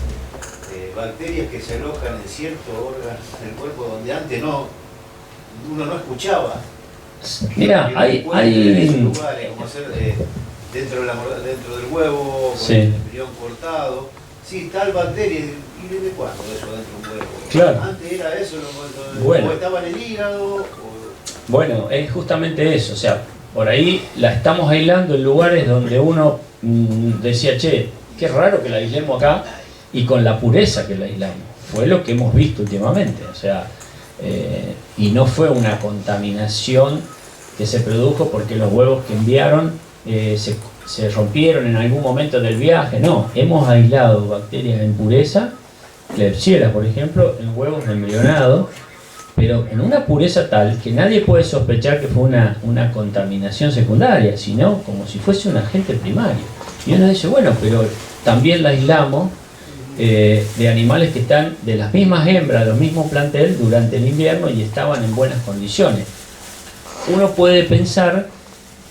bacterias que se alojan en ciertos órganos del cuerpo donde antes uno no escuchaba. Mira, hay lugares, como hacer dentro del huevo, con el embrión cortado. Sí, tal bacteria, ¿y desde cuándo eso dentro de un huevo? Claro. Antes era eso, bueno, o estaba en el hígado. Bueno, es justamente eso, o sea, por ahí la estamos aislando en lugares donde uno decía, che, qué raro que la aislemos acá, y con la pureza que la aislamos. Fue lo que hemos visto últimamente, o sea, y no fue una contaminación que se produjo porque los huevos que enviaron se rompieron en algún momento del viaje. No, hemos aislado bacterias en pureza, Klebsiella por ejemplo, en huevos embrionados, pero en una pureza tal que nadie puede sospechar que fue una contaminación secundaria, sino como si fuese un agente primario. Y uno dice, bueno, pero también la aislamos de animales que están de las mismas hembras, los mismos plantel durante el invierno y estaban en buenas condiciones. Uno puede pensar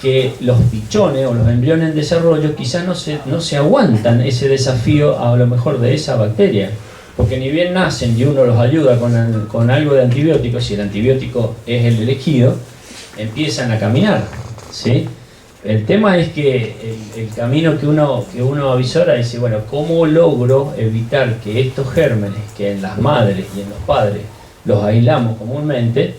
que los pichones o los embriones en desarrollo quizás no se aguantan ese desafío a lo mejor de esa bacteria, porque ni bien nacen y uno los ayuda con algo de antibióticos, si el antibiótico es el elegido, empiezan a caminar, ¿sí? El tema es que el camino que uno avisora dice, bueno, ¿cómo logro evitar que estos gérmenes que en las madres y en los padres los aislamos comúnmente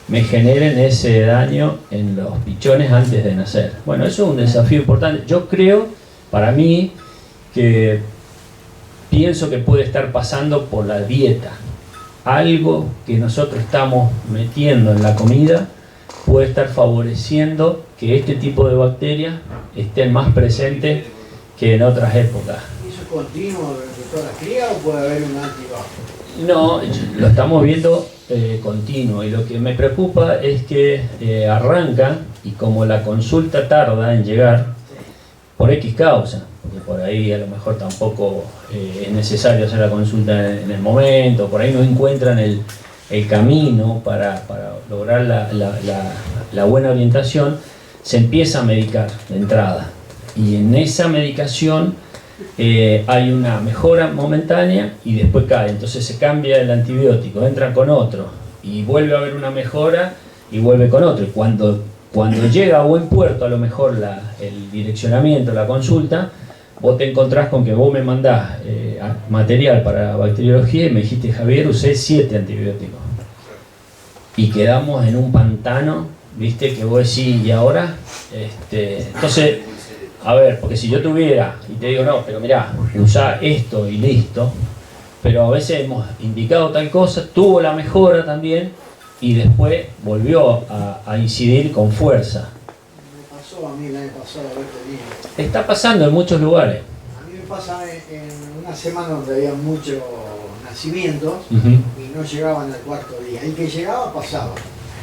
me generen ese daño en los pichones antes de nacer? Bueno, eso es un desafío importante. Yo creo, para mí, que pienso que puede estar pasando por la dieta. Algo que nosotros estamos metiendo en la comida puede estar favoreciendo que este tipo de bacterias estén más presentes que en otras épocas. ¿Eso es continuo durante toda la cría o puede haber un altibajo? No, lo estamos viendo continuo, y lo que me preocupa es que arranca, y como la consulta tarda en llegar, por X causa, porque por ahí a lo mejor tampoco es necesario hacer la consulta en el momento, por ahí no encuentran el camino para lograr la buena orientación, se empieza a medicar de entrada, y en esa medicación hay una mejora momentánea y después cae, entonces se cambia el antibiótico, entra con otro y vuelve a haber una mejora y vuelve con otro, y cuando llega a buen puerto a lo mejor el direccionamiento, la consulta, vos te encontrás con que vos me mandás material para bacteriología y me dijiste, Javier, usé 7 antibióticos. Y quedamos en un pantano, viste, que vos decís, ¿y ahora? Entonces, a ver, porque si yo tuviera, y te digo, no, pero mirá, usá esto y listo, pero a veces hemos indicado tal cosa, tuvo la mejora también, y después volvió a incidir con fuerza. Me pasó a mí el año pasado haber tenido. Está pasando en muchos lugares. A mí me pasa en una semana donde había muchos nacimientos y no llegaban al cuarto día. El que llegaba pasaba.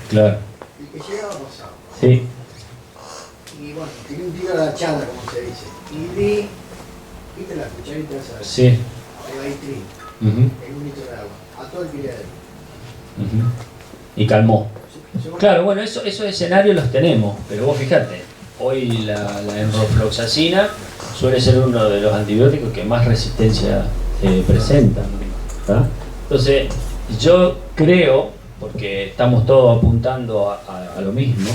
Claro. El que llegaba pasaba. Sí. Y bueno, tiré un tiro a la chada, como se dice. Y di, ¿viste la cucharita esa? Sí. De Baitrin, en 1 litro de agua, a todo el criadero. Y calmó. Claro, bueno, esos escenarios los tenemos, pero vos fíjate, hoy la enrofloxacina suele ser uno de los antibióticos que más resistencia presentan, ¿verdad? Entonces, yo creo, porque estamos todos apuntando a lo mismo,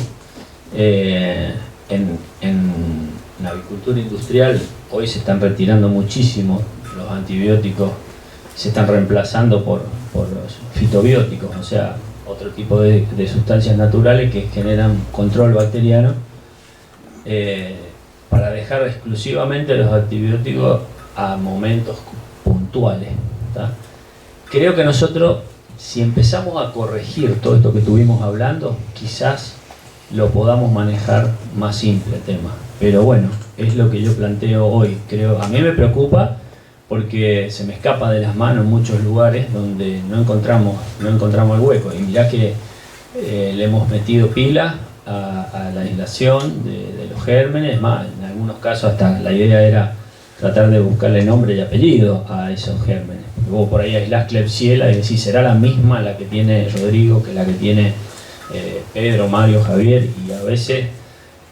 en la avicultura industrial hoy se están retirando muchísimos los antibióticos se están reemplazando por los fitobióticos, o sea, otro tipo de sustancias naturales que generan control bacteriano, para dejar exclusivamente los antibióticos a momentos puntuales, ¿tá? Creo que nosotros, si empezamos a corregir todo esto que estuvimos hablando, quizás lo podamos manejar más simple el tema. Pero bueno, es lo que yo planteo hoy. Creo, a mí me preocupa porque se me escapa de las manos en muchos lugares donde no encontramos el hueco. Y mirá que le hemos metido pila a la aislación de los gérmenes. Más, en algunos casos hasta la idea era tratar de buscarle nombre y apellido a esos gérmenes. Luego por ahí aislás Klebsiella y decís, será la misma la que tiene Rodrigo que la que tiene Pedro, Mario, Javier, y a veces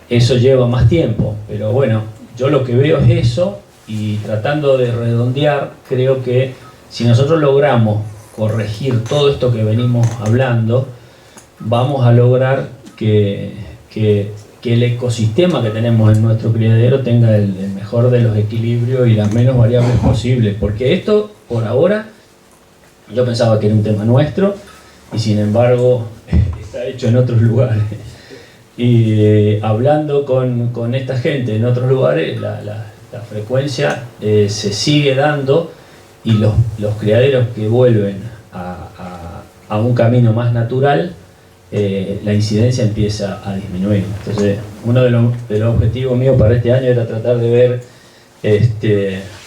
eso lleva más tiempo. Pero bueno, yo lo que veo es eso, y tratando de redondear, creo que si nosotros logramos corregir todo esto que venimos hablando, vamos a lograr que el ecosistema que tenemos en nuestro criadero tenga el mejor de los equilibrios y las menos variables posibles, porque esto, por ahora, yo pensaba que era un tema nuestro, y sin embargo está hecho en otros lugares. Y hablando con esta gente en otros lugares, la frecuencia se sigue dando, y los criaderos que vuelven a un camino más natural, la incidencia empieza a disminuir. Entonces, uno de los objetivos míos para este año era tratar de ver,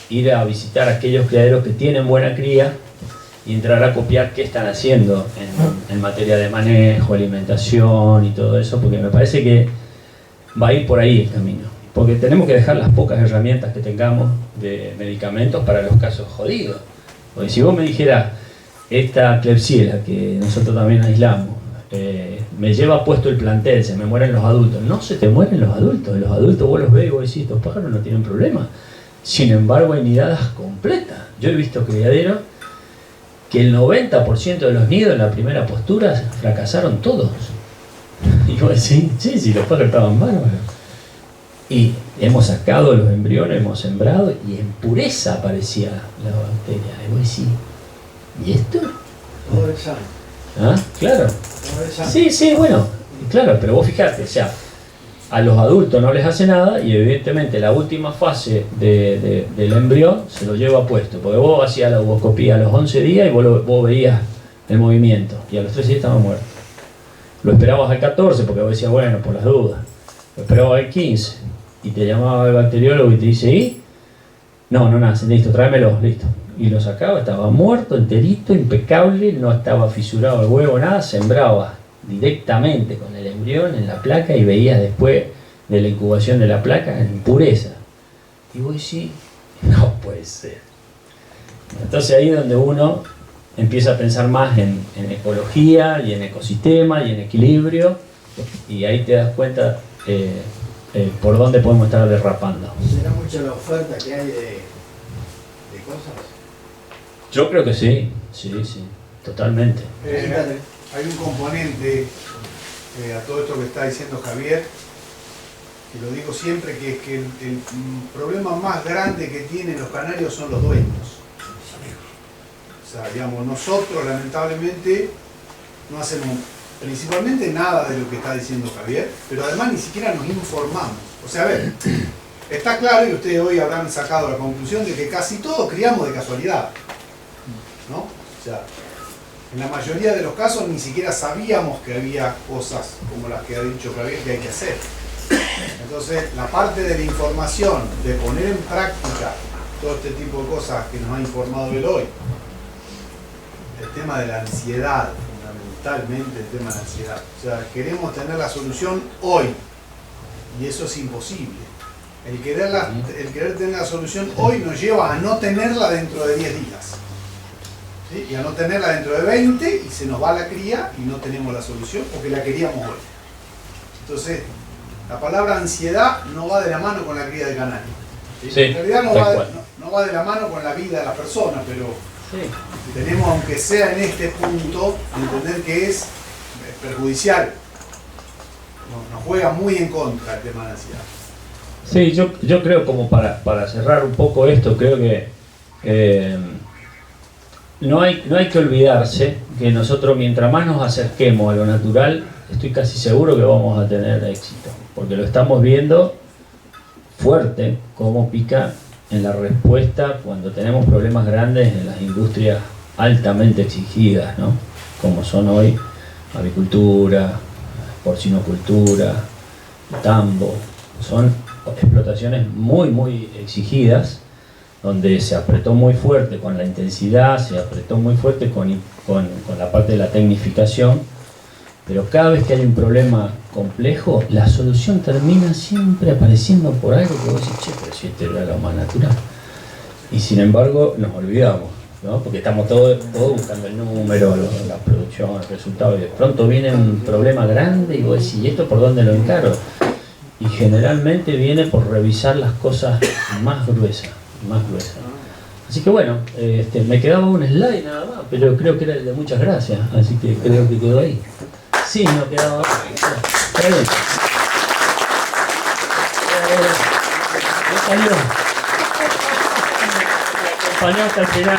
ir a visitar aquellos criaderos que tienen buena cría y entrar a copiar qué están haciendo en materia de manejo, alimentación y todo eso, porque me parece que va a ir por ahí el camino. Porque tenemos que dejar las pocas herramientas que tengamos de medicamentos para los casos jodidos. Porque si vos me dijeras, esta Klebsiella que nosotros también aislamos, me lleva puesto el plantel, se me mueren los adultos. No se te mueren los adultos vos los ves y vos decís, estos pájaros no tienen problema. Sin embargo, hay nidadas completas. Yo he visto criaderos que el 90% de los nidos en la primera postura fracasaron todos. Y vos decís, sí, los pájaros estaban bárbaros. Y hemos sacado los embriones, hemos sembrado, y en pureza aparecía la bacteria. Y vos decís, ¿y esto? Todo es sano. ¿Ah? Claro. Sí, bueno, claro, pero vos fijate, o sea, a los adultos no les hace nada, y evidentemente la última fase del embrión se lo lleva puesto, porque vos hacías la ovoscopía a los 11 días y vos veías el movimiento, y a los 13 días estaba muerto. Lo esperabas al 14 porque vos decías, bueno, por las dudas. Lo esperabas al 15 y te llamaba el bacteriólogo y te dice, ¿y? No nace, listo, tráemelo, listo. Y lo sacaba, estaba muerto, enterito, impecable, no estaba fisurado el huevo, nada, sembraba directamente con el embrión en la placa y veías después de la incubación de la placa en pureza. Y vos decís, no puede ser. Entonces ahí es donde uno empieza a pensar más en ecología y en ecosistema y en equilibrio, y ahí te das cuenta por dónde podemos estar derrapando. ¿Será mucha la oferta que hay de cosas? Yo creo que sí, totalmente. Hay un componente a todo esto que está diciendo Javier, y lo digo siempre, que es que el problema más grande que tienen los canarios son los dueños. O sea, digamos, nosotros lamentablemente no hacemos principalmente nada de lo que está diciendo Javier, pero además ni siquiera nos informamos. O sea, a ver, está claro, y ustedes hoy habrán sacado la conclusión de que casi todos criamos de casualidad, ¿no? O sea, en la mayoría de los casos ni siquiera sabíamos que había cosas como las que ha dicho Javier que hay que hacer. Entonces, la parte de la información, de poner en práctica todo este tipo de cosas que nos ha informado él hoy, el tema de la ansiedad, fundamentalmente el tema de la ansiedad. O sea, queremos tener la solución hoy, y eso es imposible. El querer tener la solución hoy nos lleva a no tenerla dentro de 10 días. ¿Sí? Y a no tenerla dentro de 20, y se nos va la cría y no tenemos la solución porque la queríamos hoy. Entonces, la palabra ansiedad no va de la mano con la cría de canario. ¿Sí? Sí, en realidad no va de la mano con la vida de la persona, pero tenemos, aunque sea en este punto, entender que es perjudicial. Nos juega muy en contra el tema de la ansiedad. Sí, yo creo, como para cerrar un poco esto, creo que No hay que olvidarse que nosotros, mientras más nos acerquemos a lo natural, estoy casi seguro que vamos a tener éxito, porque lo estamos viendo fuerte, cómo pica en la respuesta cuando tenemos problemas grandes en las industrias altamente exigidas, ¿no? Como son hoy avicultura, porcinocultura, tambo. Son explotaciones muy exigidas, donde se apretó muy fuerte con la intensidad, se apretó muy fuerte con la parte de la tecnificación, pero cada vez que hay un problema complejo, la solución termina siempre apareciendo por algo que vos decís, che, pero si este era lo más natural. Y sin embargo nos olvidamos, ¿no? Porque estamos todos buscando el número, la producción, el resultado, y de pronto viene un problema grande y vos decís, ¿y esto por dónde lo encaro? Y generalmente viene por revisar las cosas más gruesas. Así que bueno, me quedaba un slide nada más, pero creo que era el de muchas gracias, así que creo que quedó ahí. Sí, no quedaba más. Está bien. Salió. Acompañó hasta el final.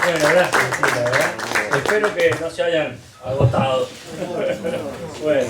Bueno, gracias, sí, la verdad. Espero que no se hayan agotado. Bueno,